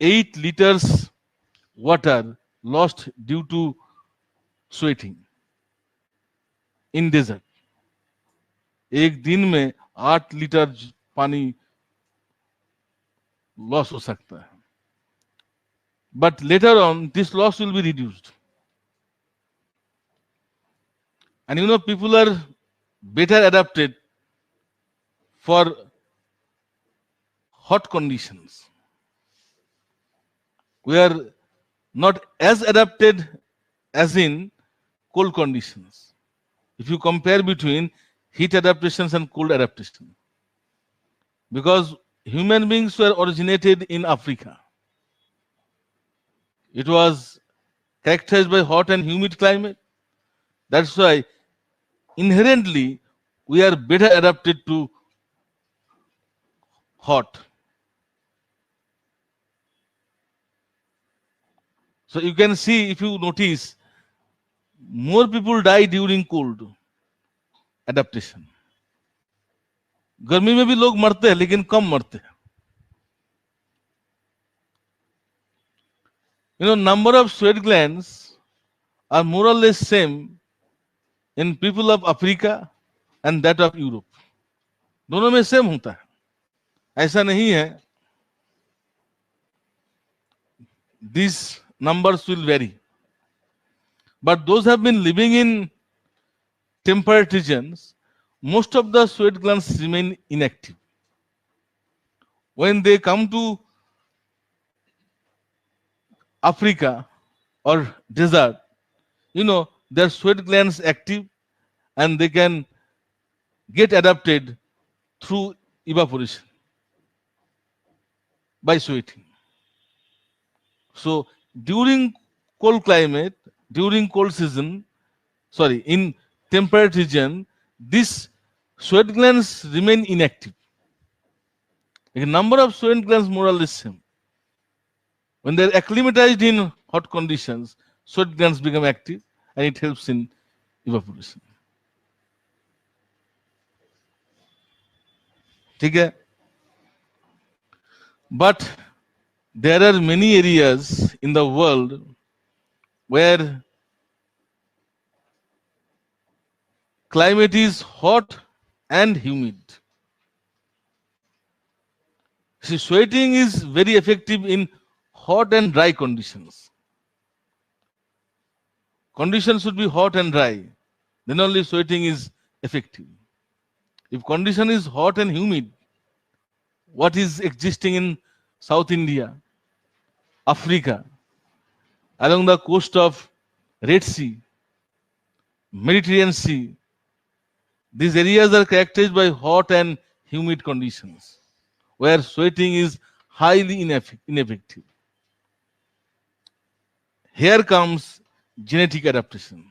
8 liters water lost due to sweating in desert. एक दिन में 8 litre पानी loss हो सकता है. But later on, this loss will be reduced. And people are better adapted for hot conditions. We are not as adapted as in cold conditions. If you compare between heat adaptations and cold adaptation. Because human beings were originated in Africa. It was characterized by hot and humid climate. That's why inherently we are better adapted to hot. So you can see, if you notice, more people die during cold adaptation. गर्मी में भी लोग मरते हैं लेकिन कम मरते हैं. Number of sweat glands are more or less same in people of Africa and that of Europe. दोनों में सेम होता है, ऐसा नहीं है. These numbers will vary. But those have been living in temperate regions, most of the sweat glands remain inactive. When they come to Africa or desert, their sweat glands active and they can get adapted through evaporation by sweating. So during cold climate, during cold season, in temperate region, these sweat glands remain inactive. The number of sweat glands more or less same. When they are acclimatized in hot conditions, sweat glands become active and it helps in evaporation. ठीक है? But there are many areas in the world where climate is hot and humid. See, sweating is very effective in hot and dry conditions. Conditions should be hot and dry, then only sweating is effective. If condition is hot and humid, what is existing in South India, Africa, along the coast of Red Sea, Mediterranean Sea, these areas are characterized by hot and humid conditions, where sweating is highly ineffective. Here comes genetic adaptation.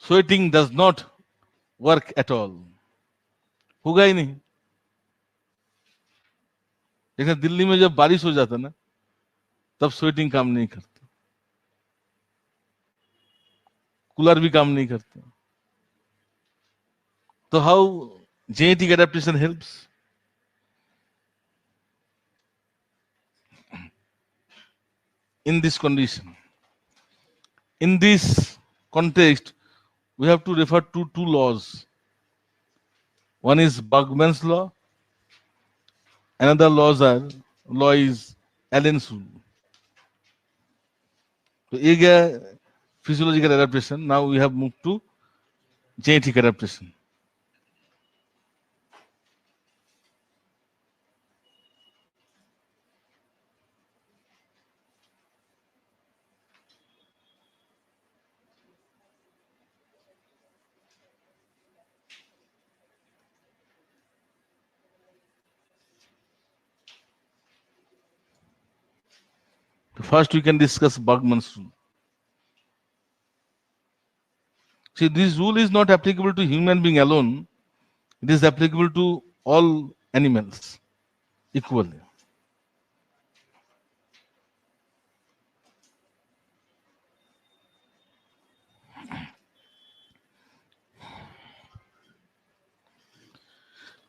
sweating does not work at all. होगा ही नहीं। लेकिन दिल्ली में जब बारिश हो जाता ना, तब स्वेटिंग काम नहीं करता, कूलर भी काम नहीं करता। तो how genetic adaptation helps? In this condition, in this context, we have to refer to two laws. One is Bergman's law, another law is Allen's rule. So, ये गया physiological adaptation. Now we have moved to genetic adaptation. First, we can discuss Bergman's rule. See, this rule is not applicable to human being alone. It is applicable to all animals equally.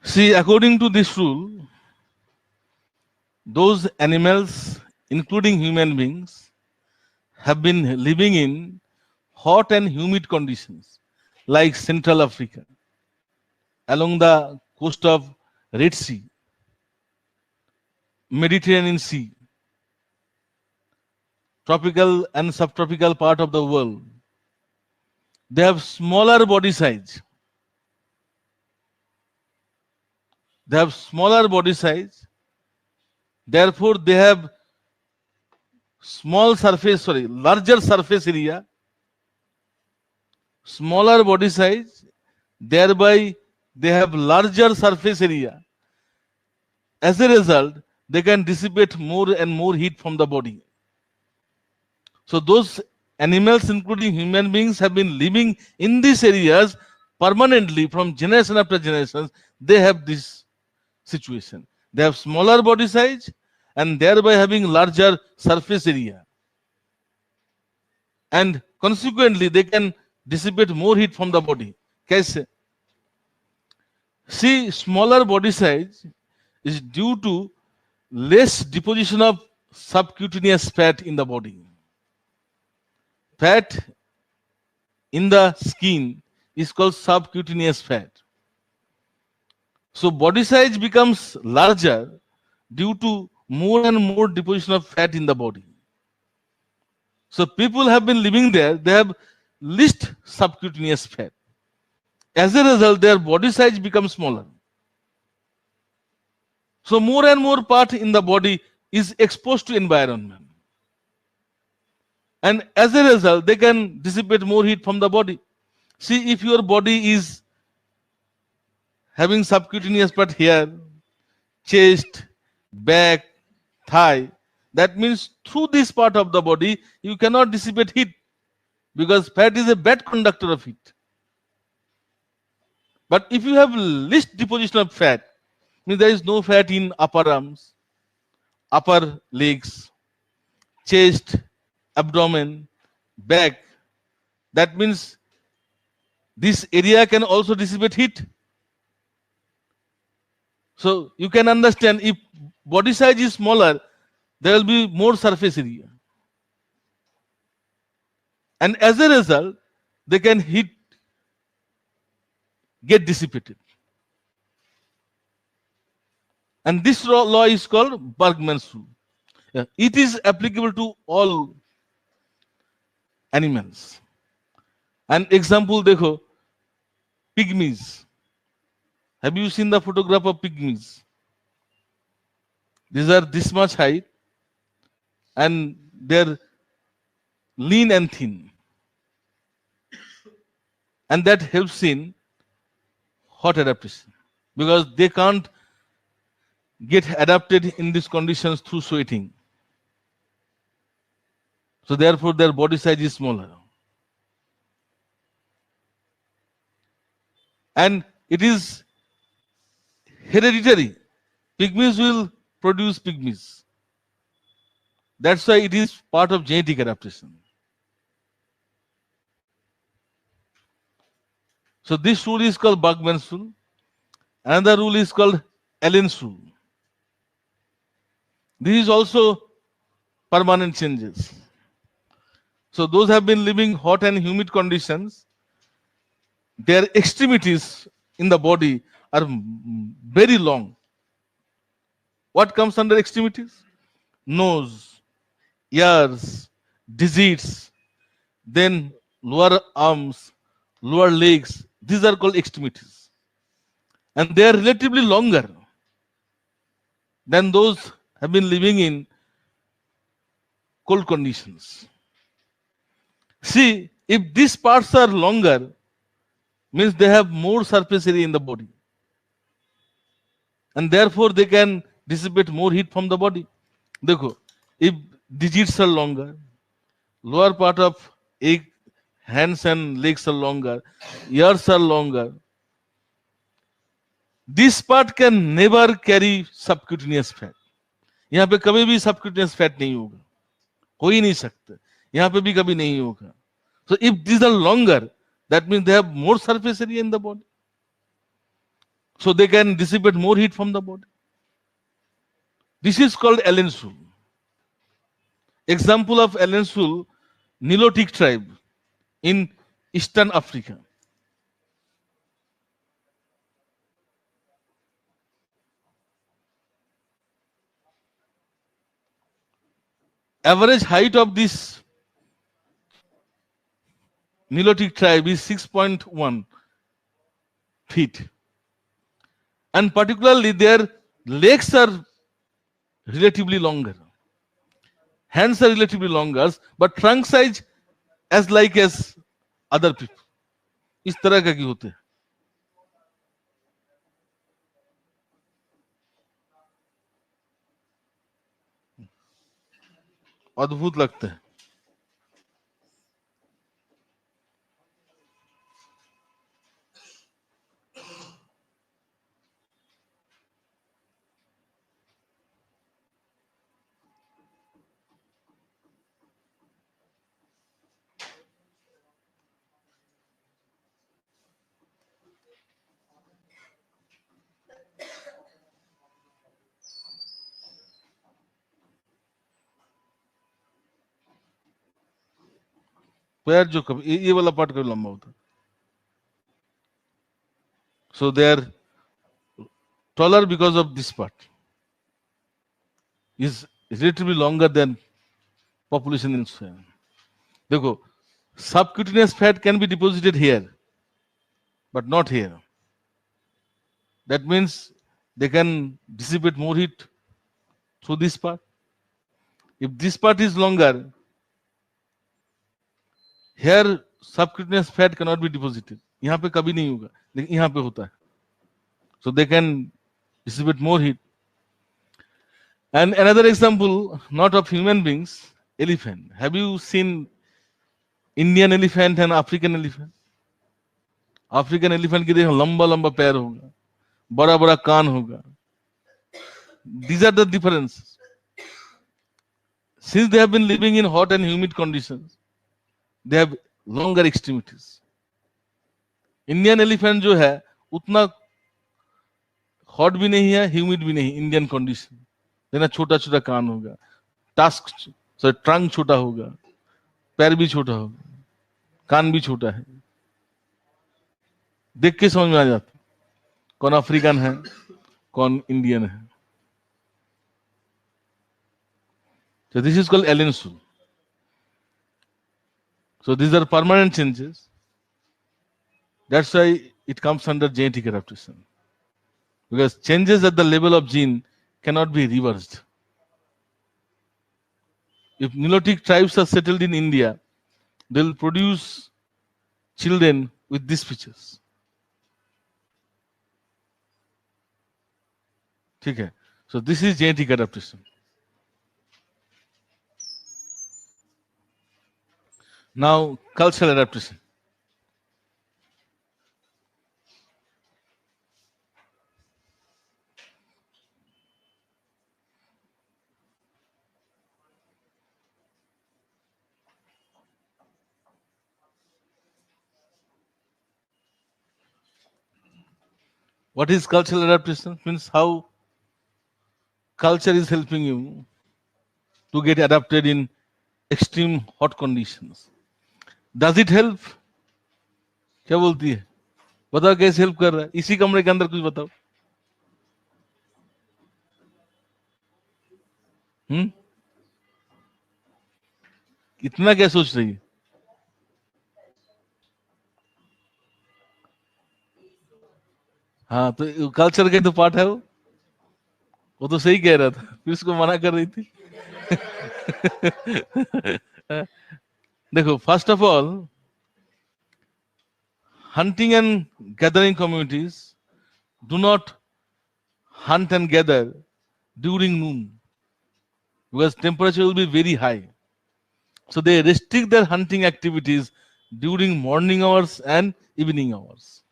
See, according to this rule, those animals, including human beings, have been living in hot and humid conditions like Central Africa, along the coast of Red Sea, Mediterranean Sea, tropical and subtropical part of the world. They have smaller body size. They have smaller body size. Therefore, they have larger surface area, smaller body size, thereby they have larger surface area. As a result, they can dissipate more and more heat from the body. So those animals, including human beings, have been living in these areas permanently from generation after generation. They have this situation. They have smaller body size and thereby having larger surface area. And consequently, they can dissipate more heat from the body. Kaise? See, smaller body size is due to less deposition of subcutaneous fat in the body. Fat in the skin is called subcutaneous fat. So body size becomes larger due to more and more deposition of fat in the body. So people have been living there, they have least subcutaneous fat. As a result, their body size becomes smaller. So more and more part in the body is exposed to environment. And as a result, they can dissipate more heat from the body. See, if your body is having subcutaneous fat here, chest, back, thigh, that means through this part of the body, you cannot dissipate heat because fat is a bad conductor of heat. But if you have least deposition of fat, means there is no fat in upper arms, upper legs, chest, abdomen, back, that means this area can also dissipate heat. So you can understand if body size is smaller, there will be more surface area. And as a result, they can get dissipated. And this law is called Bergman's rule. It is applicable to all animals. An example, dekho, pygmies. Have you seen the photograph of pygmies? These are this much height and they're lean and thin. And that helps in hot adaptation because they can't get adapted in these conditions through sweating. So therefore their body size is smaller. and it is hereditary. Pygmies will produce pygmies. That's why it is part of genetic adaptation. So this rule is called Bergmann's rule. Another rule is called Allen's rule. This is also permanent changes. So those have been living hot and humid conditions, their extremities in the body are very long. What comes under extremities? Nose, ears, digits, then lower arms, lower legs. These are called extremities. And they are relatively longer than those have been living in cold conditions. See, if these parts are longer, means they have more surface area in the body. And therefore they can dissipate more heat from the body. Dekho, if digits are longer, lower part of egg, hands and legs are longer, ears are longer, this part can never carry subcutaneous fat. यहाँ पे कभी भी subcutaneous fat नहीं होगा, हो ही नहीं सकता, यहाँ पे भी कभी नहीं होगा. So if these are longer, that means they have more surface area in the body. So they can dissipate more heat from the body. This is called Allen's rule. Example of Allen's rule, Nilotic tribe in Eastern Africa. Average height of this Nilotic tribe is 6.1 feet. And particularly their legs are relatively longer. Hands are relatively longer, but trunk size as like as other people. इस तरह का क्यों होते हैं? अद्भुत लगता है. पैर जो कभी ये वाला पार्ट कभी लंबा होता है. So they are taller because of this part. Is relatively longer than population in Sweden. देखो, subcutaneous fat can be deposited here, but not here. That means they can dissipate more heat through this part. If this part is longer, here subcutaneous fat cannot be deposited. यहाँ पे कभी नहीं होगा, लेकिन यहाँ पे होता है. So they can dissipate more heat. And another example, not of human beings, elephant. Have you seen Indian elephant and African elephant? African elephant की देखो लंबा लंबा पैर होगा, बड़ा बड़ा कान होगा. These are the differences. Since they have been living in hot and humid conditions, they have longer extremities. Indian elephant जो है उतना हॉट भी नहीं है, ह्यूमिड भी नहीं. इंडियन कंडीशन देना छोटा छोटा कान होगा, टास्क ट्रंक छोटा होगा, पैर भी छोटा होगा, कान भी छोटा है. देख के समझ में आ जाता कौन अफ्रीकन है, कौन इंडियन है. So this is called Allen's rule. So these are permanent changes. That's why it comes under genetic adaptation. Because changes at the level of gene cannot be reversed. If Nilotic tribes are settled in India, they'll produce children with these features. Okay. So this is genetic adaptation. Now cultural adaptation. What is cultural adaptation? Means how culture is helping you to get adapted in extreme hot conditions. Does it help? क्या बोलती है? बताओ कैसे help कर रहा है? इसी कमरे के अंदर कुछ बताओ. इतना क्या सोच रही है? हाँ, तो कल्चर का तो पार्ट है वो तो सही कह रहा था, फिर उसको मना कर रही थी. देखो, first of all, hunting and gathering communities do not hunt and gather during noon because temperature will be very high. So they restrict their hunting activities during morning hours and evening hours.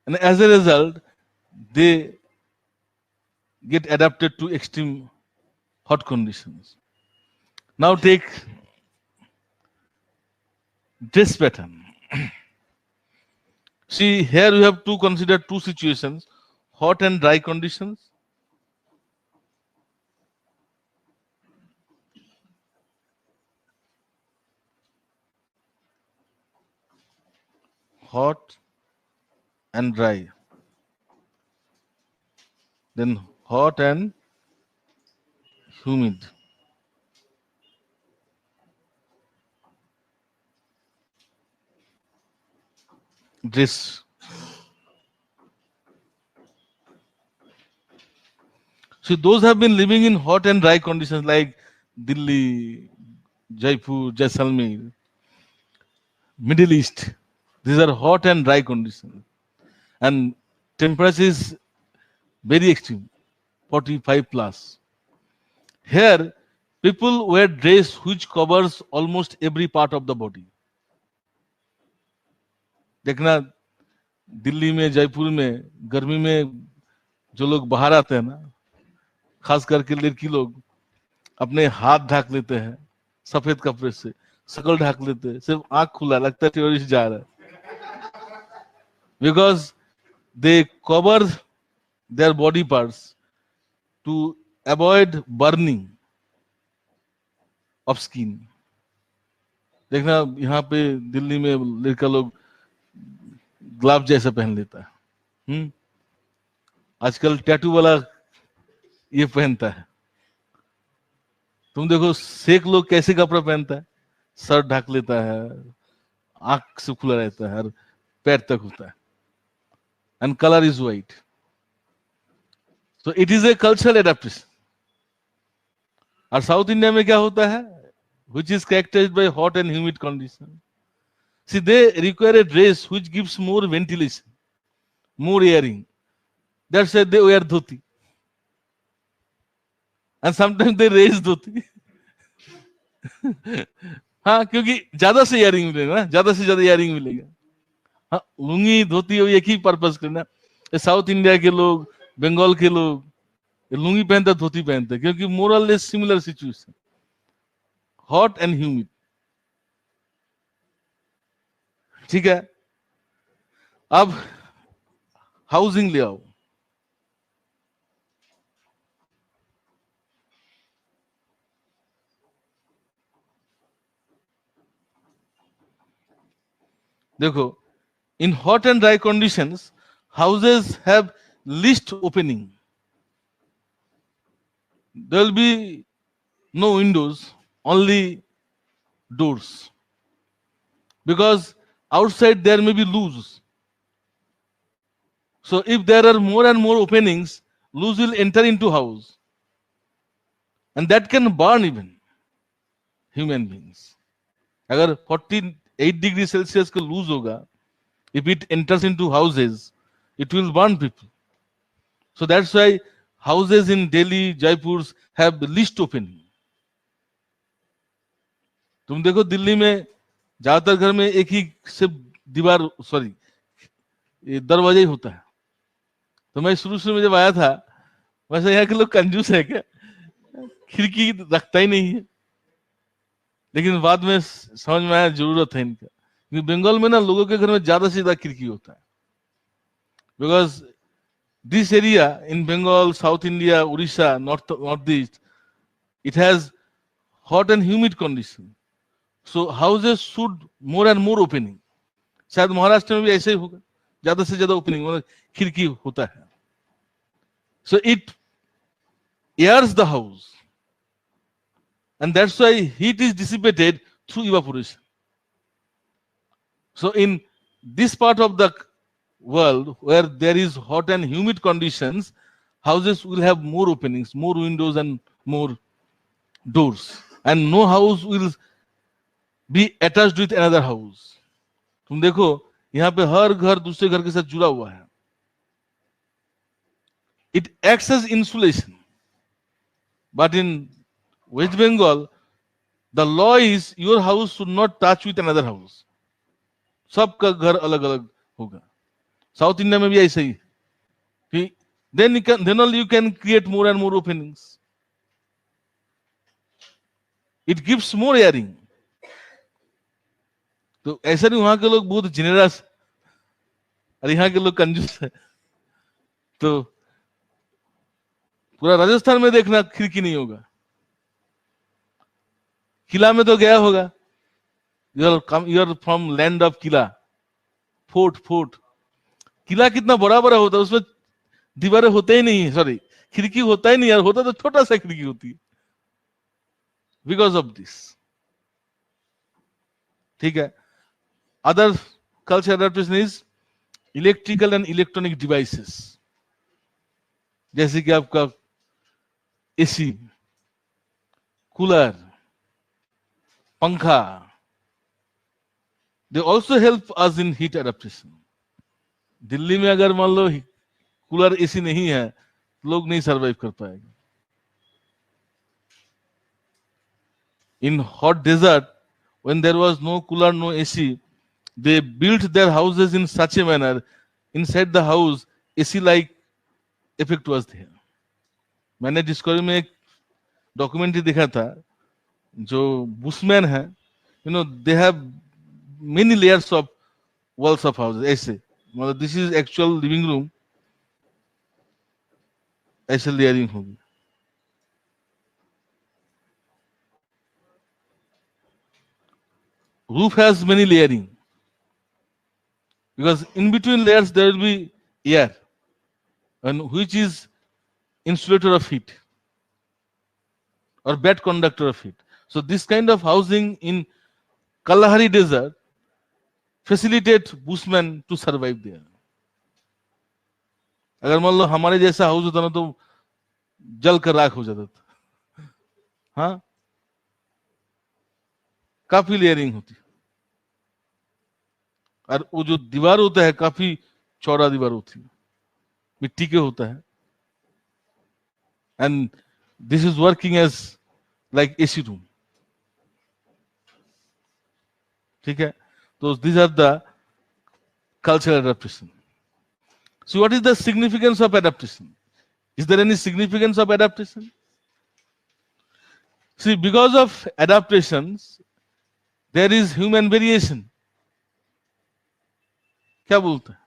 And as a result, they get adapted to extreme hot conditions. Now take dress pattern. See, here we have to consider two situations, hot and dry conditions. Hot and dry. Then hot and humid. Dress. So those have been living in hot and dry conditions like Delhi, Jaipur, Jaisalmer, Middle East. These are hot and dry conditions. And temperature is very extreme, 45 plus. Here, people wear dress which covers almost every part of the body. देखना, दिल्ली में, जयपुर में, गर्मी में जो लोग बाहर आते हैं ना, खास करके लड़की लोग अपने हाथ ढक लेते हैं सफेद कपड़े से, शकल ढक लेते हैं, सिर्फ आंख खुला, लगता है टेररिस्ट जा रहा है. Because they cover their body parts to avoid burning of skin. देखना, यहाँ पे दिल्ली में लड़का लोग ग्लव जैसा पहन लेता है. आजकल टैटू वाला ये पहनता है. तुम देखो शेख लोग कैसे कपड़ा पहनता है, सर ढक लेता है, आंख से खुला रहता है और पैर तक होता है. And color is white. So it is a cultural adaptation. और साउथ इंडिया में क्या होता है, which is characterized by hot and humid conditions. See, they require a dress which gives more ventilation, more airing. That's why they wear dhoti. And sometimes they raise dhoti. हाँ, क्योंकि ज्यादा से earring मिलेगा ना, ज्यादा से ज्यादा एयरिंग मिलेगा. हाँ, लुंगी धोती एक ही पर्पस करना. साउथ इंडिया के लोग, बंगाल के लोग लुंगी पहनते, धोती पहनते, क्योंकि moral less similar situation, hot and humid. ठीक है, अब हाउसिंग ले आओ. देखो, in hot and dry conditions, houses have least opening. There will be no windows, only doors. Because outside there may be loose. So if there are more and more openings, loose will enter into house. And that can burn even human beings. अगर 48 degree Celsius का loose होगा, if it enters into houses, it will burn people. So that's why houses in Delhi, Jaipur have the least opening. तुम देखो दिल्ली में ज्यादातर घर में एक ही सिर्फ दीवार, सॉरी, दरवाजा ही होता है. तो मैं शुरू में जब आया था, वैसे यहाँ के लोग कंजूस है क्या, खिड़की रखता ही नहीं है. लेकिन बाद में समझ में आया जरूरत है इनका, बंगाल में ना लोगों के घर में ज्यादा से ज्यादा खिड़की होता है, because this area in Bengal, South India, Odisha, Northeast, it has hot and humid condition. So houses should more and more opening. शायद महाराष्ट्र में भी ऐसे ही होगा, ज्यादा से ज्यादा ओपनिंग मतलब खिड़की होता है. So it airs the house, and that's why heat is dissipated through evaporation. So in this part of the world where there is hot and humid conditions, houses will have more openings, more windows and more doors, and no house will be attached with another house. तुम देखो यहाँ पे हर घर दूसरे घर के साथ जुड़ा हुआ है. It acts as insulation. But in West Bengal, the law is your house should not touch with another house. सबका घर अलग अलग होगा. साउथ इंडिया में भी ऐसा ही. Then only you can create more and more openings. It gives more airing. तो ऐसा नहीं वहां के लोग बहुत जेनरस और यहाँ के लोग कंजूस है. तो पूरा राजस्थान में देखना खिड़की नहीं होगा. किला में तो गया होगा. You are from land of किला. फोर्ट. किला कितना बड़ा बड़ा होता है, उसमें दीवारें होते ही नहीं है, सॉरी खिड़की होता ही नहीं यार, होता तो छोटा सा खिड़की होती है. Because of this. ठीक है. Other culture adaptation is electrical and electronic devices, जैसे कि आपका एसी, कूलर, पंखा. They also help us in heat adaptation. Delhi में अगर मान लो कूलर एसी नहीं है, लोग नहीं सरवाइव कर पाएंगे. In hot desert, when there was no cooler, no AC, they built their houses in such a manner, inside the house AC like effect was there. मैंने डिस्कवरी में एक डॉक्यूमेंट्री देखा था, जो बुशमैन है, they have many layers of walls of houses. ऐसे मतलब this is actual living room, ऐसे लेयरिंग होगी. Roof has many layering because in between layers there will be air, and which is insulator of heat or bad conductor of heat. So this kind of housing in Kalahari desert facilitate bushman to survive there. अगर मान लो हमारे जैसा house होता ना, तो जल कर राख हो जाता था. हाँ, काफी लेयरिंग होती है, और वो जो दीवार होता है काफी चौड़ा दीवार होती है, मिट्टी के होता है. And this is working as like AC room. ठीक है. तो these are the cultural adaptation. So what is the significance of adaptation? Is there any significance of adaptation? See, because of adaptations, there is human variation. क्या बोलते हैं?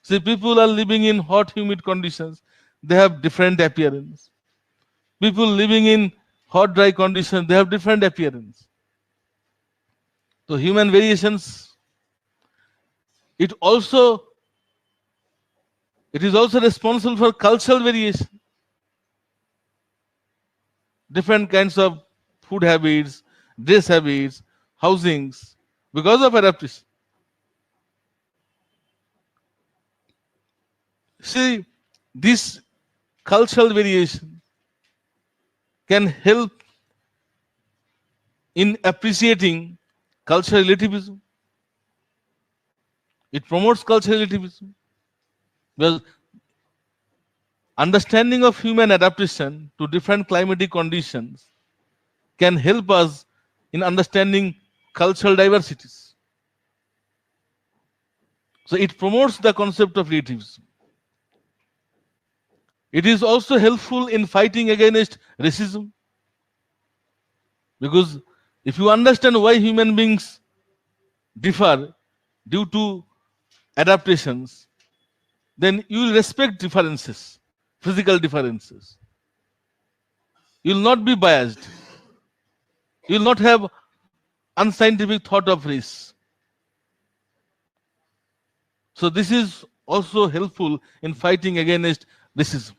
See, people are living in hot, humid conditions. They have different appearance. People living in hot, dry conditions, they have different appearance. So human variations. It is also responsible for cultural variation. Different kinds of food habits, dress habits, housings, because of adaptation. See, this cultural variation can help in appreciating cultural relativism. It promotes cultural relativism. Because understanding of human adaptation to different climatic conditions can help us in understanding cultural diversities. So it promotes the concept of relativism. It is also helpful in fighting against racism. Because if you understand why human beings differ due to adaptations, then you will respect differences, physical differences. You will not be biased. You will not have unscientific thought of race. So this is also helpful in fighting against racism.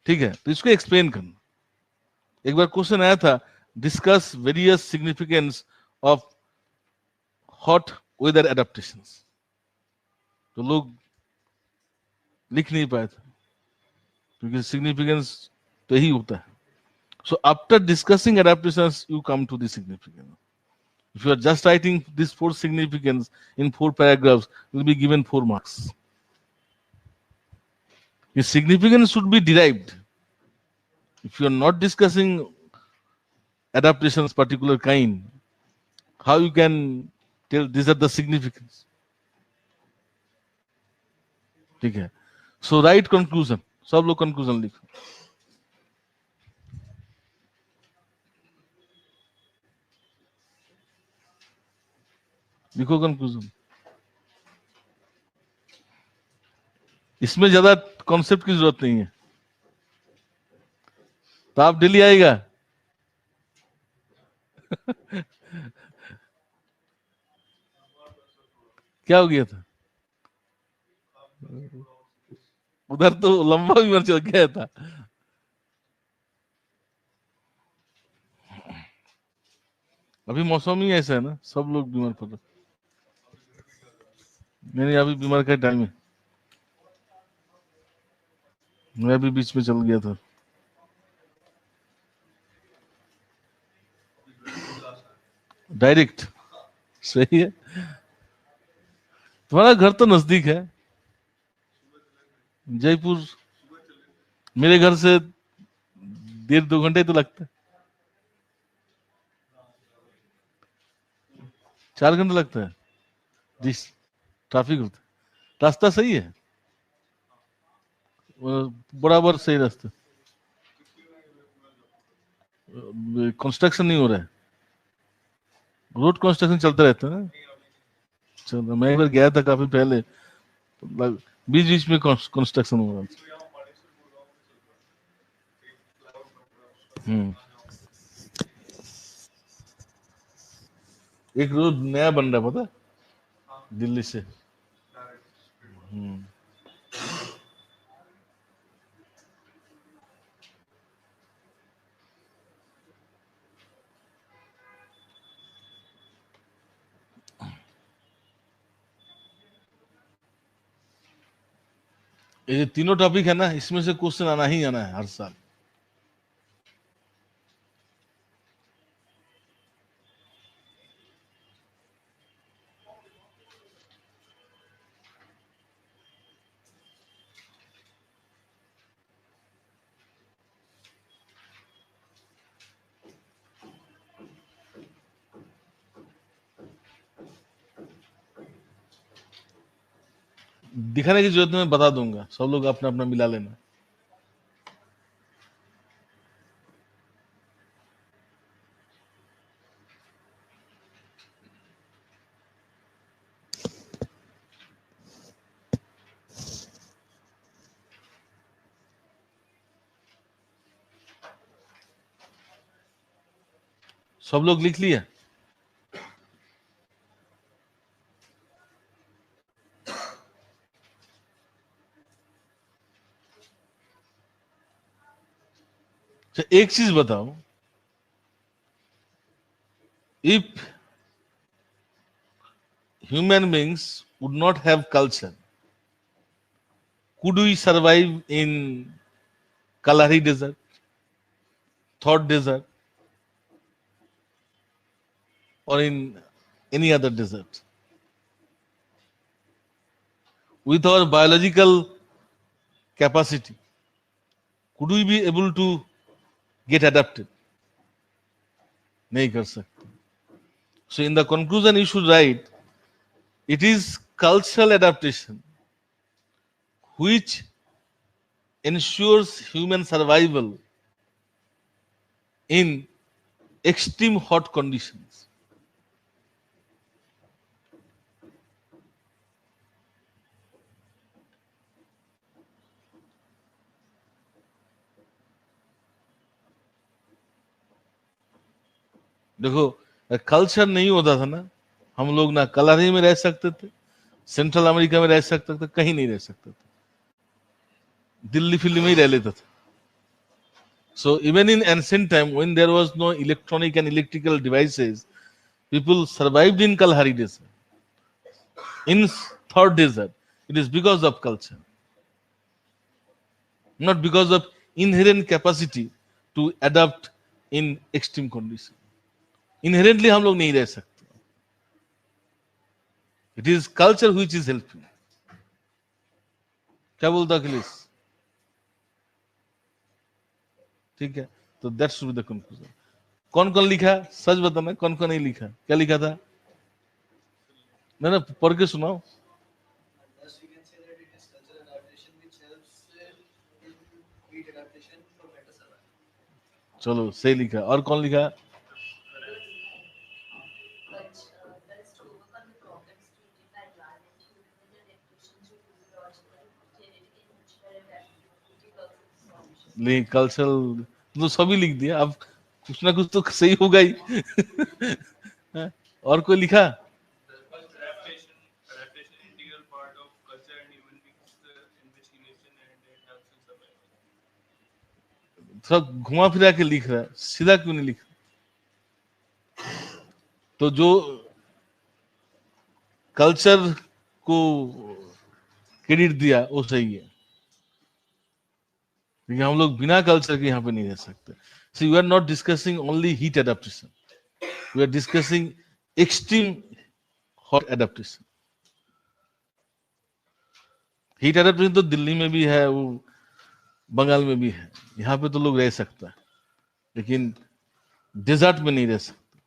ठीक है, तो इसको explain करना। एक बार question आया था, discuss various significance of hot weather adaptations, तो लोग लिख नहीं पाए थे क्योंकि सिग्निफिकेंस तो यही होता है। So after discussing adaptations you come to the significance. If you are just writing this 4 significance in 4 paragraphs, you will be given 4 marks. The significance should be derived. If you are not discussing adaptations particular kind, how you can tell these are the significance? ठीक है, so write conclusion. सब लोग conclusion लिखो। लिखो conclusion। इसमें ज्यादा concept की जरूरत नहीं है, तो आप डेली आएगा। क्या हो गया था उधर? तो लंबा बीमार चल गया था। अभी मौसम ही ऐसा है ना, सब लोग बीमार पड़ रहे। नहीं, अभी बीमार का टाइम है, मैं भी बीच में चल गया था। डायरेक्ट सही है। तुम्हारा घर तो नजदीक है, जयपुर। मेरे घर से 1.5-2 घंटे तो लगता है, 4 घंटे लगता है जिस ट्रैफिक होता है। रास्ता सही है, बराबर सही रास्ता। कंस्ट्रक्शन नहीं हो रहा है, रोड कंस्ट्रक्शन चलता रहता है ना। चलो, मैं एक बार गया था काफी पहले, बीच बीच में कंस्ट्रक्शन हो रहा था। एक रोड नया बन रहा, पता दिल्ली से। ये तीनों टॉपिक है ना, इसमें से क्वेश्चन आना ही आना है हर साल। दिखाने की जरूरत मैं बता दूंगा, सब लोग अपना अपना मिला लेना। सब लोग लिख लिया? एक चीज बताओ, if human beings would not have culture, could we survive in Kalahari Desert, Thought Desert, or in any other desert? With our biological capacity, could we be able to get adapted? नहीं कर सकते। So in the conclusion you should write, it is cultural adaptation which ensures human survival in extreme hot conditions. देखो culture नहीं होता था ना, हम लोग ना कलारी में रह सकते थे, सेंट्रल अमेरिका में रह सकते थे, कहीं नहीं रह सकते थे, दिल्ली फिल्ली में ही रह लेता था. So even in ancient time, when there was no electronic and electrical devices, people survived in Kalahari Desert, in Third Desert. It is because of culture, not because of inherent capacity to adapt in extreme conditions. Inherently हम लोग नहीं रह सकते. It is culture which is helping. क्या बोलता अखिलेश? ठीक है, तो that should be the conclusion. कौन कौन लिखा, सच बताना, कौन कौन नहीं लिखा, क्या लिखा था? ना पढ़ के सुनाओ. Thus, we can say that it is cultural adaptation which helps in heat adaptation for better survival. चलो सही लिखा. और कौन लिखा? That's to overcome the problems created by environment, human adaptation through physiological, genetic, and cultural adaptability solutions. नहीं, cultural तो सभी लिख दिया. अब कुछ ना कुछ तो सही होगा ही. और कोई लिखा? Adaptation integral part of culture and human beings in which nation and it helps in survival. थोड़ा घुमा फिरा के लिख रहा है, सीधा क्यों नहीं लिख? तो जो कल्चर को क्रेडिट दिया वो सही है, लेकिन हम लोग बिना कल्चर के यहाँ पे नहीं रह सकते. So we are not discussing only heat adaptation. We are discussing extreme hot adaptation. Heat adaptation तो दिल्ली में भी है, वो बंगाल में भी है, यहाँ पे तो लोग रह सकता है, लेकिन डेजर्ट में नहीं रह सकते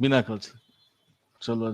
बिना कल्चर. चलो